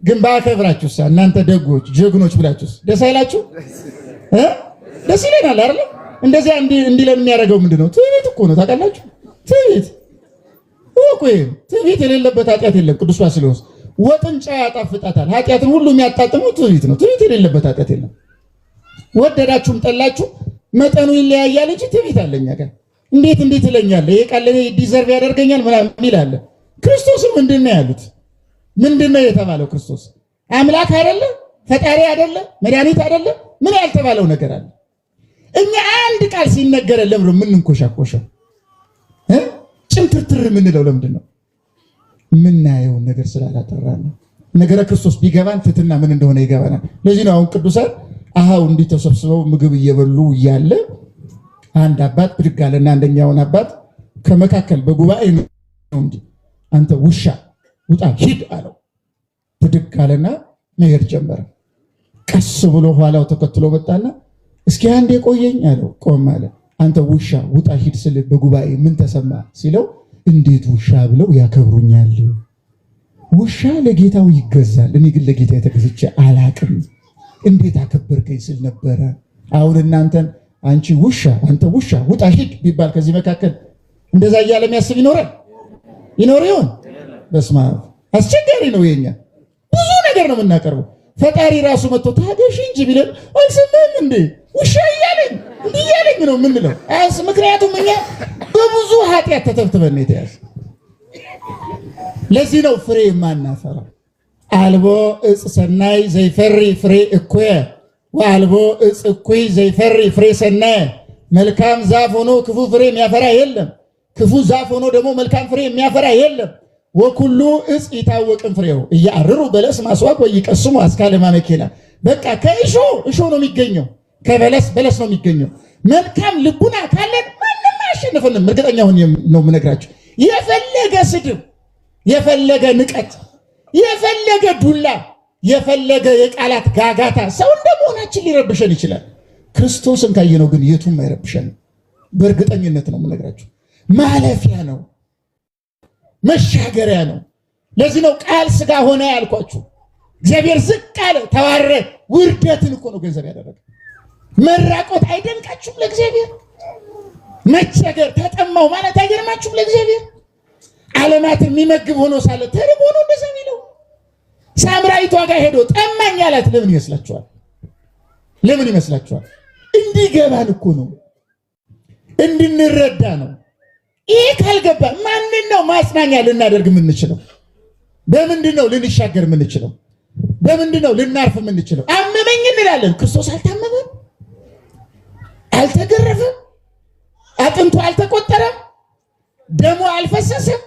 ግን ባከብራችሁስ እናንተ ደጎች ጀግኖች ብላችሁስ ደስ አይላችሁ? ደስ ይለናል አይደል? እንደዚህ እንዲለን የሚያደርገው ምንድነው? ትዕቢት እኮ ነው። ታውቃላችሁ? ትዕቢት የሌለበት ኃጢአት የለም። ቅዱስ ባስልዮስ ወጥን ጨው ያጣፍጣታል፣ ኃጢአትን ሁሉ የሚያጣጥመው ትዕቢት ነው። ትዕቢት የሌለበት ኃጢአት የለም። ወደዳችሁም ጠላችሁ መጠኑ ይለያያል እንጂ ትዕቢት አለኛ ጋር። እንዴት ይለኛል? ይሄ ቃል ለኔ ዲዘርቭ ያደርገኛል ምናምን ይላል። ክርስቶስም ምንድነው ያሉት? ምንድነው የተባለው? ክርስቶስ አምላክ አይደለ? ፈጣሪ አይደለ? መድኃኒት አይደለ? ምን ያልተባለው ነገር አለ? እኛ አንድ ቃል ሲነገረን ለምን የምንንኮሻኮሸው? ጭምትርትር የምንለው ለምንድን ነው? የምናየውን ነገር ስላላጠራ ነው። ነገረ ክርስቶስ ቢገባን ትሕትና ምን እንደሆነ ይገባናል። ለዚህ ነው አሁን ቅዱሳን አሃው እንዲህ ተሰብስበው ምግብ እየበሉ እያለ አንድ አባት ብድግ አለና አንደኛውን አባት ከመካከል በጉባኤ ነው እንጂ አንተ ውሻ ውጣ ሂድ አለው። ብድግ አለና መሄድ ጀመረ። ቀስ ብሎ ኋላው ተከትሎ መጣና እስኪ አንዴ ቆየኝ አለው። ቆም አለ። አንተ ውሻ ውጣ ሂድ ስል በጉባኤ ምን ተሰማ ሲለው፣ እንዴት ውሻ ብለው ያከብሩኛል? ውሻ ለጌታው ይገዛል፣ እኔ ግን ለጌታ የተገዝቼ አላቅም። እንዴት አከበርከኝ ስል ነበረ። አሁን እናንተን አንቺ ውሻ አንተ ውሻ ውጣ ሂድ ቢባል ከዚህ መካከል እንደዛ እያለ የሚያስብ ይኖር ይሆን? በስመ አብ አስቸጋሪ ነው። የኛ ብዙ ነገር ነው የምናቀርበው። ፈጣሪ ራሱ መጥቶ ታገሽ እንጂ ቢለን አልሰማም እንዴ ውሻ እያለኝ እንዲህ እያለኝ ነው የምንለው። ምክንያቱም እኛ በብዙ ኃጢአት ተተብትበን የተያዘ። ለዚህ ነው ፍሬ የማናፈራው። አልቦ እጽ ሰናይ ዘይፈሪ ፍሬ እኩየ ወአልቦ እጽ እኩይ ዘይፈሪ ፍሬ ሰናየ። መልካም ዛፍ ሆኖ ክፉ ፍሬ የሚያፈራ የለም፣ ክፉ ዛፍ ሆኖ ደግሞ መልካም ፍሬ የሚያፈራ የለም። ወኩሉ እጽ ይታወቅም ፍሬው እያርሩ በለስ ማስዋቅ ወይቀስሙ አስካለ ማመኬላ። በቃ ከእሾ ነው የሚገኘው፣ ከበለስ በለስ ነው የሚገኘው። መልካም ልቡና ካለን ማንም አያሸንፈንም። እርግጠኛ ሆኜ ነው የምነግራችሁ። የፈለገ ስድብ፣ የፈለገ ንቀት፣ የፈለገ ዱላ፣ የፈለገ የቃላት ጋጋታ ሰው እንደመሆናችን ሊረብሸን ይችላል። ክርስቶስን ካየነው ግን የቱም አይረብሸንም። በእርግጠኝነት ነው የምነግራችሁ። ማለፊያ ነው፣ መሻገሪያ ነው። ለዚህ ነው ቃል ሥጋ ሆነ ያልኳችሁ። እግዚአብሔር ዝቅ አለ፣ ተዋረደ። ውርደትን እኮ ነው ገንዘብ ያደረገ። መራቆት አይደንቃችሁም? ለእግዚአብሔር መቸገር፣ ተጠማው ማለት አይገርማችሁም? ለእግዚአብሔር ዓለማትን የሚመግብ ሆኖ ሳለ ተርቦ ነው እንደዛ የሚለው። ሳምራዊቷ ጋር ሄዶ ጠማኝ አላት። ለምን ይመስላችኋል? እንዲገባን እኮ ነው፣ እንድንረዳ ነው። ይሄ ካልገባ ማንን ነው ማጽናኛ ልናደርግ የምንችለው? በምንድን ነው ልንሻገር የምንችለው? በምንድን ነው ልናርፍ የምንችለው? አመመኝ እንላለን። ክርስቶስ አልታመመም፣ አልተገረፈም፣ አጥንቱ አልተቆጠረም፣ ደሙ አልፈሰሰም፣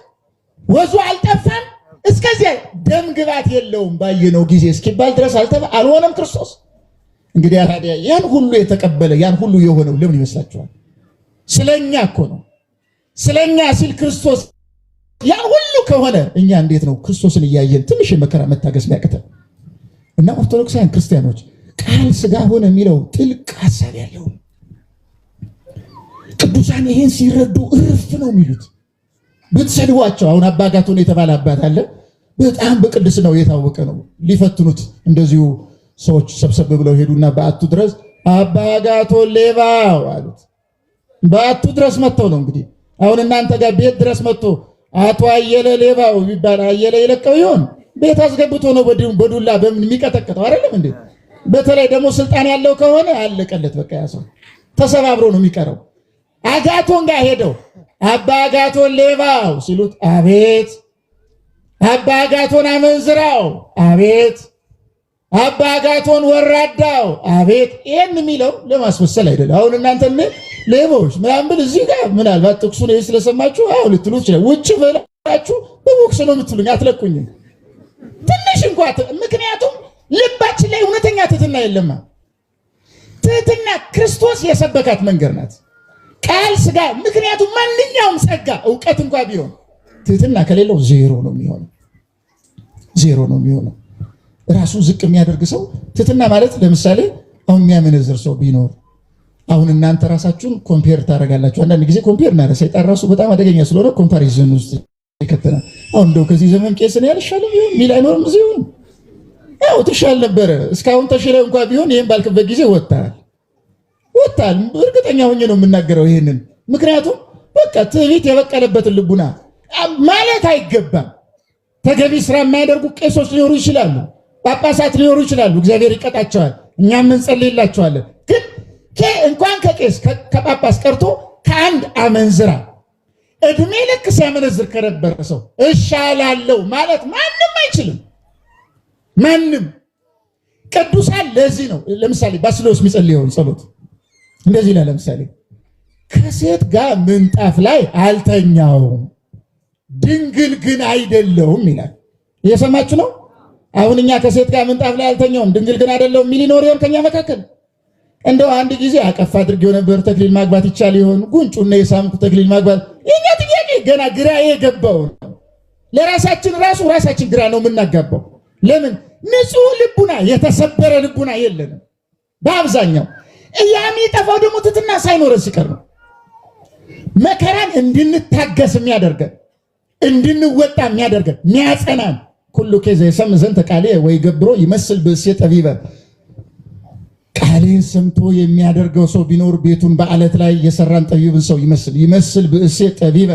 ወዙ አልጠፋም። እስከዚያ ደም ግባት የለውም ባየነው ጊዜ እስኪባል ድረስ አልሆነም ክርስቶስ። እንግዲህ ታዲያ ያን ሁሉ የተቀበለ ያን ሁሉ የሆነው ለምን ይመስላችኋል? ስለኛ እኮ ነው። ስለኛ ሲል ክርስቶስ ያን ሁሉ ከሆነ እኛ እንዴት ነው ክርስቶስን እያየን ትንሽ የመከራ መታገስ የሚያቅተን? እና ኦርቶዶክሳውያን ክርስቲያኖች ቃል ሥጋ ሆነ የሚለው ጥልቅ ሐሳብ ያለው ቅዱሳን ይሄን ሲረዱ እርፍ ነው የሚሉት። ብትሰድቧቸው አሁን አባ አጋቶን የተባለ አባት አለ። በጣም በቅድስ ነው የታወቀ ነው። ሊፈትኑት እንደዚሁ ሰዎች ሰብሰብ ብለው ሄዱና በአቱ ድረስ አባ አጋቶን ሌባው አሉት። በአቱ ድረስ መጥተው ነው እንግዲህ አሁን እናንተ ጋር ቤት ድረስ መጥቶ አቶ አየለ ሌባው ቢባል አየለ ይለቀው ይሆን? ቤት አስገብቶ ነው በዱላ በምን የሚቀጠቅጠው አይደለም እንዴ? በተለይ ደግሞ ስልጣን ያለው ከሆነ አለቀለት። በቃ ያ ሰው ተሰባብሮ ነው የሚቀረው። አጋቶን ጋር ሄደው አባ አጋቶን ሌባው ሲሉት አቤት፣ አባ አጋቶን አመንዝራው አቤት፣ አባ አጋቶን ወራዳው አቤት። ይሄን የሚለው ለማስመሰል አይደለም። አሁን እናንተ ሌቦች ምናምን ብል እዚህ ጋር ምናልባት ጥቅሱን ስለሰማችሁ አው ልትሉ ይችላል። ውጭ ብላችሁ በቦክስ ነው የምትሉኝ፣ አትለቁኝም ትንሽ እንኳን። ምክንያቱም ልባችን ላይ እውነተኛ ትህትና የለማ። ትህትና ክርስቶስ የሰበካት መንገድ ናት፣ ቃል ስጋ። ምክንያቱም ማንኛውም ጸጋ ዕውቀት እንኳን ቢሆን ትህትና ከሌለው ዜሮ ነው የሚሆነው፣ ዜሮ ነው የሚሆነው። ራሱ ዝቅ የሚያደርግ ሰው ትህትና ማለት ለምሳሌ አሁን የሚያመነዝር ሰው ቢኖር አሁን እናንተ ራሳችሁን ኮምፔር ታደርጋላችሁ። አንዳንድ ጊዜ ኮምፔር እናደርግ ሰይጣን ራሱ በጣም አደገኛ ስለሆነ ኮምፓሪዝን ውስጥ ይከተናል። አሁን እንደው ከዚህ ዘመን ቄስ ነው ያልሻለው ቢሆን ሚል አይኖርም። እዚህ ያው ትሻል ነበረ እስካሁን ተሽለ እንኳን ቢሆን ይሄን ባልክበት ጊዜ ወጣል። እርግጠኛ ሆኜ ነው የምናገረው ይሄንን። ምክንያቱም በቃ ትዕቢት የበቀለበትን ልቡና ማለት አይገባም። ተገቢ ስራ የማያደርጉ ቄሶች ሊኖሩ ይችላሉ፣ ጳጳሳት ሊኖሩ ይችላሉ። እግዚአብሔር ይቀጣቸዋል፣ እኛም እንጸልይላቸዋለን። ግን እንኳን ከቄስ ከጳጳስ ቀርቶ ከአንድ አመንዝራ እድሜ ልክ ሲያመነዝር ከነበረ ሰው እሻላለሁ ማለት ማንም አይችልም። ማንም ቅዱሳን ለዚህ ነው ለምሳሌ ባስልዮስ የሚጸልየው ጸሎት እንደዚህ ይላል። ለምሳሌ ከሴት ጋር ምንጣፍ ላይ አልተኛውም ድንግል ግን አይደለሁም ይላል። እየሰማችሁ ነው? አሁን እኛ ከሴት ጋር ምንጣፍ ላይ አልተኛውም ድንግል ግን አይደለሁም የሚል ይኖር ይሆን ከኛ መካከል? እንደው አንድ ጊዜ አቀፍ አድርጌው ነበር ተክሊል ማግባት ይቻል ይሆን? ጉንጩና የሳምኩ ተክሊል ማግባት የኛ ጥያቄ ገና ግራ የገባው ለራሳችን ራሳችን ግራ ነው የምናጋባው። ለምን ንጹህ ልቡና የተሰበረ ልቡና የለንም በአብዛኛው። የሚጠፋው ደግሞ ትህትና ሳይኖረን ሲቀር ነው። መከራን እንድንታገስ የሚያደርገን እንድንወጣ የሚያደርገን የሚያጸናን ኩሉ ከዘ የሰምዕ ዘንተ ቃልየ ወይገብሮ ይመስል ብእሴ ጠቢበ። ቃሌን ሰምቶ የሚያደርገው ሰው ቢኖር ቤቱን በአለት ላይ የሰራን ጠቢብን ሰው ይመስል ብእሴ ጠቢበ።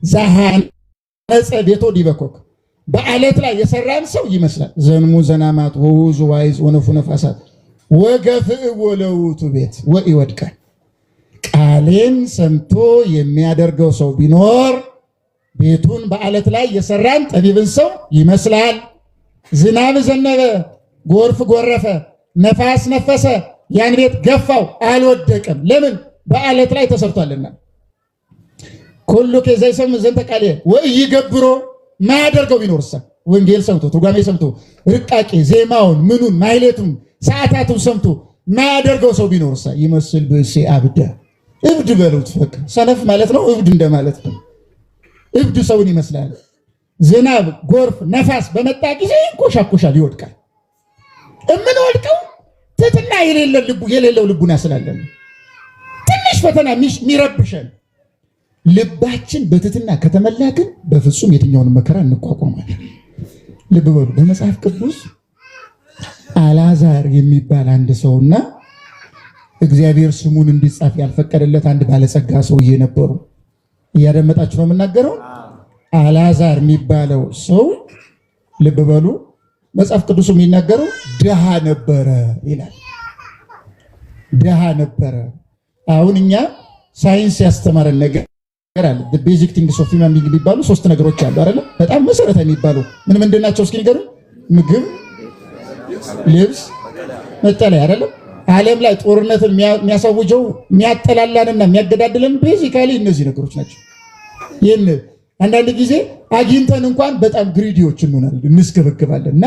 ዘሐነጸ ቤቶ ዲበ ኮክ። በአለት ላይ የሰራን ሰው ይመስላል። ዘንሙ ዘናማት ወውዙ ዋይዝ ወነፉ ነፋሳት ወገፍእ ወለውቱ ቤት ወኢወድቀ። ቃሌን ሰምቶ የሚያደርገው ሰው ቢኖር ቤቱን በአለት ላይ የሰራን ጠቢብን ሰው ይመስላል። ዝናብ ዘነበ፣ ጎርፍ ጎረፈ፣ ነፋስ ነፈሰ፣ ያን ቤት ገፋው፣ አልወደቀም። ለምን? በአለት ላይ ተሰርቷልና። ኩሉ ከዘ ይሰምዕ ዘንተ ቃልየ ወኢይገብሮ። ማያደርገው ቢኖርሳ ወንጌል ሰምቶ ትርጓሜ ሰምቶ ርቃቄ ዜማውን ምኑን ማይሌቱን ሰዓታቱን ሰምቶ ማያደርገው ሰው ቢኖርሳ ይመስል ብእሴ አብደ። እብድ በሉት በቃ ሰነፍ ማለት ነው፣ እብድ እንደማለት ነው። እብድ ሰውን ይመስላል። ዝናብ ጎርፍ ነፋስ በመጣ ጊዜ ይንኮሻኮሻል፣ ይወድቃል። እምንወድቀው ትህትና የሌለው ልቡና ስላለን ትንሽ ፈተና የሚረብሸን ልባችን በትህትና ከተመላ ግን በፍጹም የትኛውን መከራ እንቋቋማለን። ልብ በሉ በመጽሐፍ ቅዱስ አልዓዛር የሚባል አንድ ሰውና እግዚአብሔር ስሙን እንዲጻፍ ያልፈቀደለት አንድ ባለጸጋ ሰውዬ ነበሩ። እያደመጣችሁ ነው የምናገረው። አልዓዛር የሚባለው ሰው ልብ በሉ መጽሐፍ ቅዱስ የሚናገረው ድሃ ነበረ ይላል። ድሃ ነበረ። አሁን እኛ ሳይንስ ያስተማረን ነገር አለ። the basic things of human being የሚባሉ ሶስት ነገሮች አሉ አይደል? በጣም መሰረታዊ የሚባሉ ምን ናቸው? እስኪ ንገሩ። ምግብ፣ ልብስ፣ መጠለያ አይደል? ዓለም ላይ ጦርነትን የሚያሳውጀው የሚያጠላላንና የሚያገዳድለን ቤዚካሊ እነዚህ ነገሮች ናቸው። ይህን አንዳንድ ጊዜ አግኝተን እንኳን በጣም ግሪዲዎች እንሆናለን፣ እንስገበግባለን እና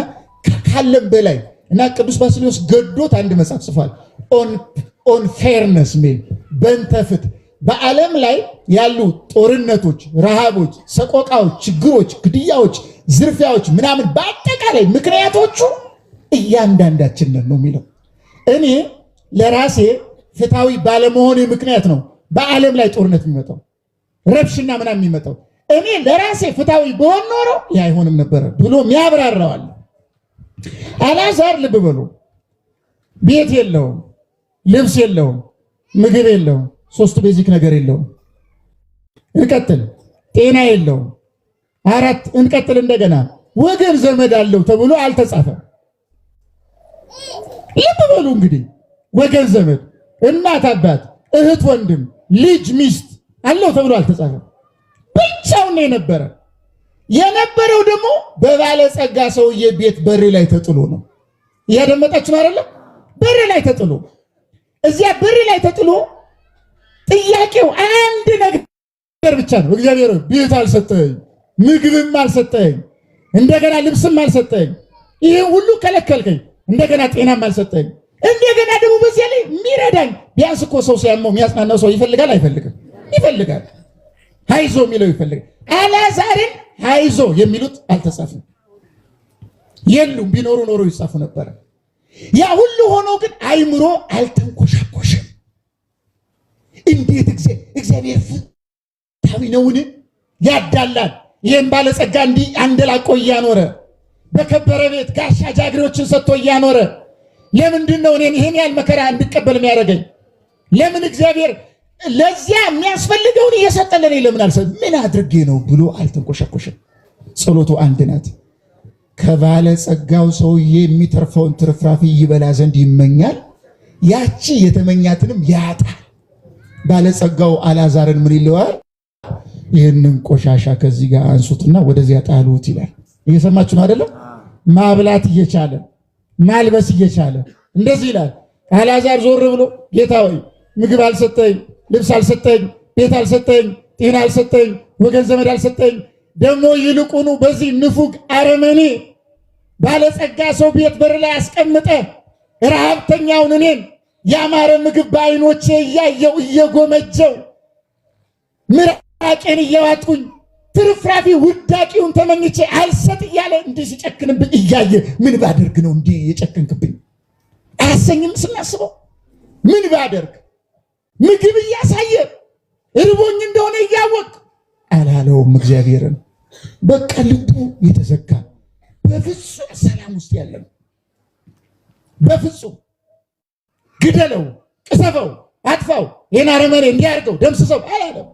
ካለም በላይ እና ቅዱስ ባስልዮስ ገዶት አንድ መጽሐፍ ጽፏል። ኦን ፌርነስ ሚል በእንተ ፍትህ። በዓለም ላይ ያሉ ጦርነቶች፣ ረሃቦች፣ ሰቆቃዎች፣ ችግሮች፣ ግድያዎች፣ ዝርፊያዎች ምናምን በአጠቃላይ ምክንያቶቹ እያንዳንዳችን ነን ነው የሚለው። እኔ ለራሴ ፍትሃዊ ባለመሆኔ ምክንያት ነው በዓለም ላይ ጦርነት የሚመጣው ረብሽና ምናምን የሚመጣው። እኔ ለራሴ ፍትሃዊ በሆን ኖሮ ያ አይሆንም ነበር ብሎ የሚያብራራዋል። አልዓዛር ልብ በሉ፣ ቤት የለውም፣ ልብስ የለውም፣ ምግብ የለውም፣ 3 ቤዚክ ነገር የለውም። እንቀጥል፣ ጤና የለውም። 4 እንቀጥል፣ እንደገና ወገን ዘመድ አለው ተብሎ አልተጻፈም። ልብ በሉ እንግዲህ ወገን ዘመድ፣ እናት አባት፣ እህት ወንድም፣ ልጅ ሚስት አለው ተብሎ አልተጻፈም። ብቻውን ነው የነበረው ደግሞ በባለጸጋ ሰውዬ ቤት በር ላይ ተጥሎ ነው። እያደመጣችሁ አይደለም? በር ላይ ተጥሎ፣ እዚያ በር ላይ ተጥሎ ጥያቄው አንድ ነገር ብቻ ነው። እግዚአብሔር ቤት አልሰጠኝ፣ ምግብም አልሰጠኝ፣ እንደገና ልብስም አልሰጠኝ፣ ይሄን ሁሉ ከለከልከኝ፣ እንደገና ጤናም አልሰጠኝ፣ እንደገና ደግሞ በዚያ ላይ የሚረዳኝ። ቢያንስ እኮ ሰው ሲያመው የሚያጽናናው ሰው ይፈልጋል አይፈልግም? ይፈልጋል። ሃይዞ የሚለው ይፈልጋል። አልዓዛርን ሃይዞ የሚሉት አልተጻፈም። የሉም፣ ቢኖሩ ኖሮ ይጻፉ ነበር። ያ ሁሉ ሆኖ ግን አይምሮ አልተንኮሻኮሽም። እንዴት እግዚአብሔር ፍትሃዊ ነውን? ያዳላል። ይህን ባለጸጋ እንዲህ አንደላቆ እያኖረ በከበረ ቤት ጋሻ ጃግሬዎችን ሰጥቶ እያኖረ ለምንድን ነው እኔን ይሄን ያህል መከራ እንድቀበል የሚያደርገኝ? ለምን እግዚአብሔር ለዚያ የሚያስፈልገውን እየሰጠለን ለምን አልሰጥ? ምን አድርጌ ነው ብሎ አልተንኮሻኮሽም። ጸሎቱ አንድ ናት። ከባለጸጋው ሰውዬ የሚተርፈውን ትርፍራፊ ይበላ ዘንድ ይመኛል፣ ያቺ የተመኛትንም ያጣል። ባለጸጋው አልዓዛርን ምን ይለዋል? ይህንን ቆሻሻ ከዚህ ጋር አንሱትና ወደዚያ ጣሉት ይላል። እየሰማችሁ ነው አይደለም? ማብላት እየቻለ ማልበስ እየቻለ እንደዚህ ይላል። አልዓዛር ዞር ብሎ ጌታ ሆይ ምግብ አልሰጠኝ፣ ልብስ አልሰጠኝ፣ ቤት አልሰጠኝ፣ ጤና አልሰጠኝ፣ ወገን ዘመድ አልሰጠኝ፣ ደግሞ ይልቁኑ በዚህ ንፉግ አረመኔ ባለጸጋ ሰው ቤት በር ላይ አስቀምጠ ረሃብተኛውን እኔን ያማረ ምግብ በዓይኖቼ እያየው እየጎመጀው ምራቄን እየዋጥኩኝ ትርፍራፊ ውዳቂውን ተመኝቼ አልሰጥ እያለ እንዲህ ሲጨክንብኝ እያየ ምን ባደርግ ነው እንዲህ የጨክንክብኝ? አያሰኝም? ስናስበው ምን ባደርግ? ምግብ እያሳየ እርቦኝ እንደሆነ እያወቅ አላለውም እግዚአብሔርን። በቃ ልቡ የተዘጋ በፍጹም ሰላም ውስጥ ያለ ነው። በፍጹም ግደለው፣ ቅሰፈው፣ አጥፋው፣ ይህን አረመኔ እንዲያርገው ደምስሰው አላለም።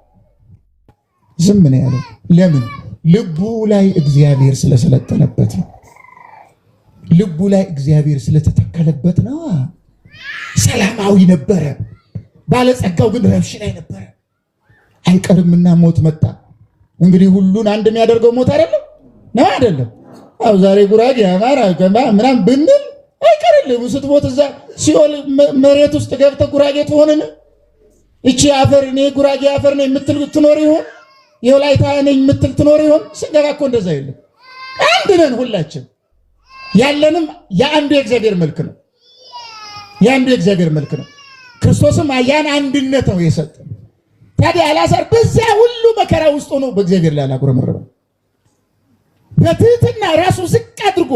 ዝም ነው ያለው። ለምን? ልቡ ላይ እግዚአብሔር ስለሰለጠነበት ነው። ልቡ ላይ እግዚአብሔር ስለተተከለበት ነው። ሰላማዊ ነበረ። ባለጸጋው ግን ረብሽ ላይ ነበረ። አይቀርምና ሞት መጣ። እንግዲህ ሁሉን አንድ የሚያደርገው ሞት አይደለም ነው አይደለም? አው ዛሬ ጉራጌ አማራ ምናምን ብንል አይቀርልም። ስትሞት እዛ ሲኦል መሬት ውስጥ ገብተህ ጉራጌ ትሆንን? እቺ አፈር እኔ ጉራጌ አፈር ነኝ የምትል ትኖር ይሆን? የወላይታ ነኝ የምትል ትኖር ይሆን? ስንገባ እኮ እንደዛ የለም። አንድ ነን ሁላችን። ያለንም የአንዱ የእግዚአብሔር መልክ ነው። የአንዱ የእግዚአብሔር መልክ ነው። ክርስቶስም ያን አንድነት ነው የሰጠን። ታዲያ አልዓዛር በዚያ ሁሉ መከራ ውስጥ ሆኖ በእግዚአብሔር ላይ አላጉረመረመም። በትህትና ራሱ ዝቅ አድርጎ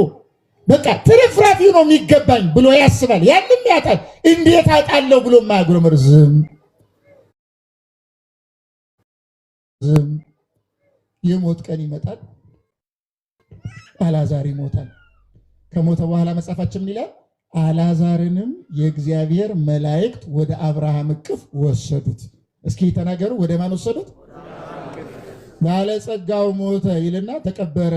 በቃ ትርፍራፊው ነው የሚገባኝ ብሎ ያስባል። ያንም ያጣል። እንዴት አጣለው ብሎ ማያጉረመር ዝም የሞት ቀን ይመጣል። አልዓዛር ይሞታል። ከሞተ በኋላ መጽሐፋችን ይላል አልዓዛርንም የእግዚአብሔር መላእክት ወደ አብርሃም እቅፍ ወሰዱት። እስኪ ተናገሩ፣ ወደ ማን ወሰዱት? ባለጸጋው ሞተ ይልና ተቀበረ።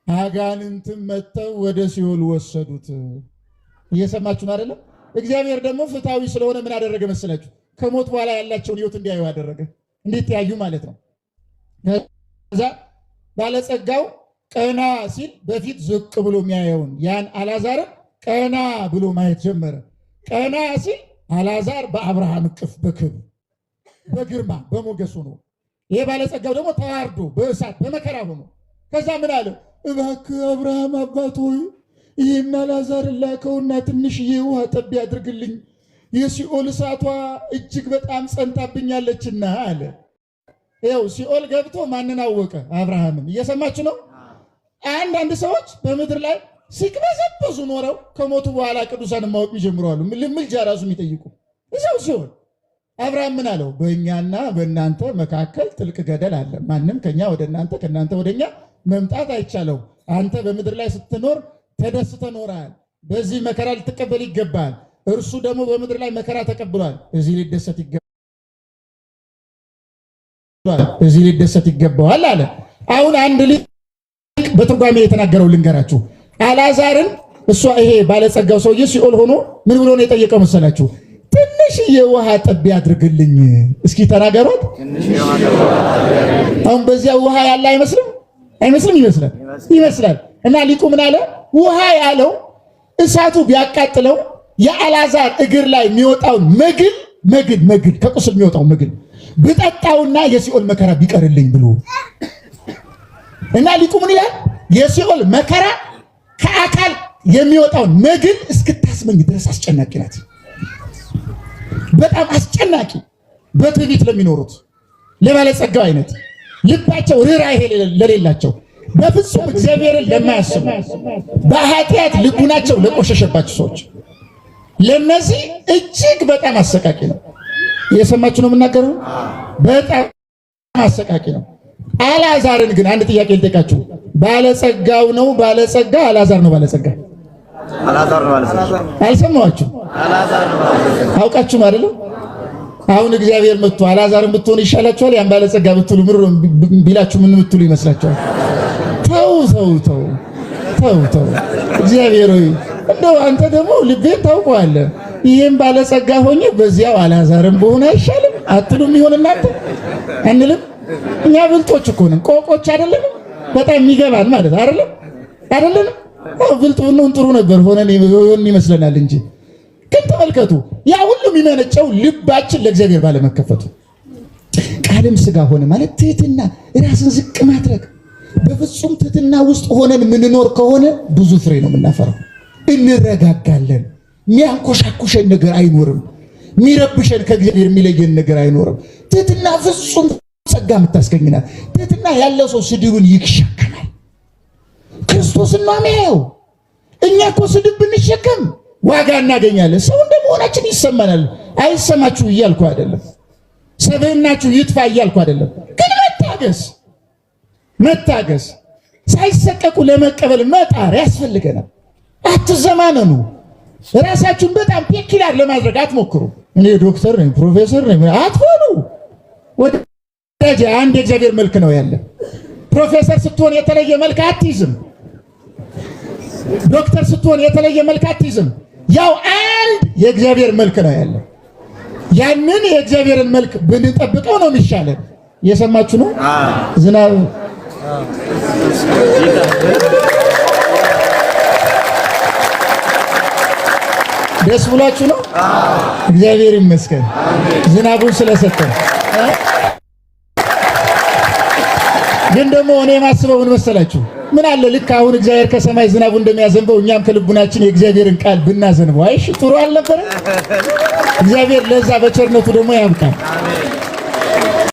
አጋንንትም መጥተው ወደ ሲኦል ወሰዱት። እየሰማችሁ ነው አይደለም? እግዚአብሔር ደግሞ ፍትሃዊ ስለሆነ ምን አደረገ መሰላችሁ? ከሞት በኋላ ያላቸውን ሕይወት እንዲያዩ አደረገ። እንዴት ያዩ ማለት ነው። ከዛ ባለጸጋው ቀና ሲል በፊት ዝቅ ብሎ የሚያየውን ያን አልዓዛርን ቀና ብሎ ማየት ጀመረ። ቀና ሲል አልዓዛር በአብርሃም እቅፍ በክብር በግርማ በሞገሱ ነው። ይሄ ባለጸጋው ደግሞ ተዋርዶ በእሳት በመከራ ሆኖ ከዛ ምን አለ? እባክህ አብርሃም አባት ሆይ ይህን አልዓዛርን ላከውና ትንሽዬ ውሃ ጠብ ያድርግልኝ፣ የሲኦል እሳቷ እጅግ በጣም ጸንታብኛለችና አለ። ይኸው ሲኦል ገብቶ ማንን አወቀ? አብርሃምን። እየሰማችሁ ነው? አንዳንድ ሰዎች በምድር ላይ ሲቅበዘበዙ ኖረው ከሞቱ በኋላ ቅዱሳንን ማወቅ ይጀምራሉ። ምልጃ ራሱ የሚጠይቁ እዛው ሲሆን አብርሃም ምን አለው? በእኛና በእናንተ መካከል ጥልቅ ገደል አለ። ማንም ከኛ ወደ እናንተ ከእናንተ ወደኛ መምጣት አይቻለው። አንተ በምድር ላይ ስትኖር ተደስተህ ኖረሃል። በዚህ መከራ ልትቀበል ይገባል። እርሱ ደግሞ በምድር ላይ መከራ ተቀብሏል። እዚህ ሊደሰት ይገባዋል አለ። አሁን አንድ ሊቅ በትርጓሜ የተናገረው ልንገራችሁ። አልዓዛርን እሷ ይሄ ባለጸጋው ሰውዬ ሲኦል ሆኖ ምን ብሎ ነው የጠየቀው መሰላችሁ? ትንሽ የውሃ ጠብ ያድርግልኝ። እስኪ ተናገሩት። አሁን በዚያ ውሃ ያለ አይመስልም? ይመስላል። እና ሊቁ ምን አለ? ውሃ ያለው እሳቱ ቢያቃጥለው የአልዓዛር እግር ላይ የሚወጣውን መግል ከቁስል የሚወጣው መግል ብጠጣውና የሲኦል መከራ ቢቀርልኝ ብሎ እና ሊቁ ምን ይላል? የሲኦል መከራ ከአካል የሚወጣውን መግል እስክታስመኝ ድረስ አስጨናቂ ናት። በጣም አስጨናቂ። በትዕቢት ለሚኖሩት ለባለጸጋው አይነት ልባቸው ርኅራኄ ለሌላቸው በፍጹም እግዚአብሔርን ለማያስቡ በኃጢአት ልቡናቸው ለቆሸሸባቸው ሰዎች ለነዚህ እጅግ በጣም አሰቃቂ ነው። እየሰማችሁ ነው የምናገረው? በጣም አሰቃቂ ነው። አልዓዛርን ግን አንድ ጥያቄ ልጠይቃችሁ። ባለጸጋው ነው ባለጸጋ? አልዓዛር ነው ባለጸጋ? አልሰማችሁ? አውቃችሁ አይደለም? አሁን እግዚአብሔር መጥቶ አልዓዛርን ብትሆን ይሻላችኋል? ያን ባለጸጋ ብትሉ ቢላችሁ ምን ብትሉ ይመስላችኋል? ተው እግዚአብሔር ሆይ እንደው አንተ ደግሞ ልቤን ታውቀዋለህ። ይሄን ባለጸጋ ሆኜ በዚያው አልዓዛርን በሆነ አይሻልም አትሉም? ይሆን እናንተ አንልም? እኛ ብልጦች እኮ ነን፣ ቆቆች አይደለንም? በጣም የሚገባን ማለት አይደለም? ብልጥ ብንሆን ጥሩ ነበር ሆነን ይመስለናል እንጂ። ግን ተመልከቱ፣ ያ ሁሉ የሚመነጨው ልባችን ለእግዚአብሔር ባለመከፈቱ። ቃልም ሥጋ ሆነ ማለት ትህትና፣ ራስን ዝቅ ማድረግ። በፍጹም ትህትና ውስጥ ሆነን የምንኖር ከሆነ ብዙ ፍሬ ነው የምናፈራው። እንረጋጋለን። የሚያንኮሻኩሸን ነገር አይኖርም። የሚረብሸን ከእግዚአብሔር የሚለየን ነገር አይኖርም። ትህትና ፍጹም ጸጋ የምታስገኝናት። ትህትና ያለው ሰው ስድብን ይሸከማል። ክርስቶስን ነው የሚያየው። እኛ እኮ ስድብ ብንሸከም ዋጋ እናገኛለን። ሰው እንደመሆናችን ይሰማናል። አይሰማችሁ እያልኩ አይደለም። ሰብዕናችሁ ይጥፋ እያልኩ አይደለም። ግን መታገስ ሳይሰቀቁ ለመቀበል መጣር ያስፈልገናል። አትዘማነኑ። ራሳችሁን በጣም ፔኪላር ለማድረግ አትሞክሩ። እኔ ዶክተር ነኝ ፕሮፌሰር ነኝ አትበሉ። ወዳጅ አንድ የእግዚአብሔር መልክ ነው ያለ። ፕሮፌሰር ስትሆን የተለየ መልክ አትይዝም። ዶክተር ስትሆን የተለየ መልክ አትይዝም። ያው አንድ የእግዚአብሔር መልክ ነው ያለ። ያንን የእግዚአብሔርን መልክ ብንጠብቀው ነው የሚሻለን። እየሰማችሁ ነው? ዝናብ ደስ ብሏችሁ ነው? እግዚአብሔር ይመስገን ዝናቡን ስለሰጠን። ግን ደግሞ እኔ ማስበው ምን መሰላችሁ? ምን አለ ልክ አሁን እግዚአብሔር ከሰማይ ዝናቡ እንደሚያዘንበው እኛም ከልቡናችን የእግዚአብሔርን ቃል ብናዘንበው አይሽ ጥሩ አልነበረ? እግዚአብሔር ለዛ በቸርነቱ ደግሞ ያብቃል።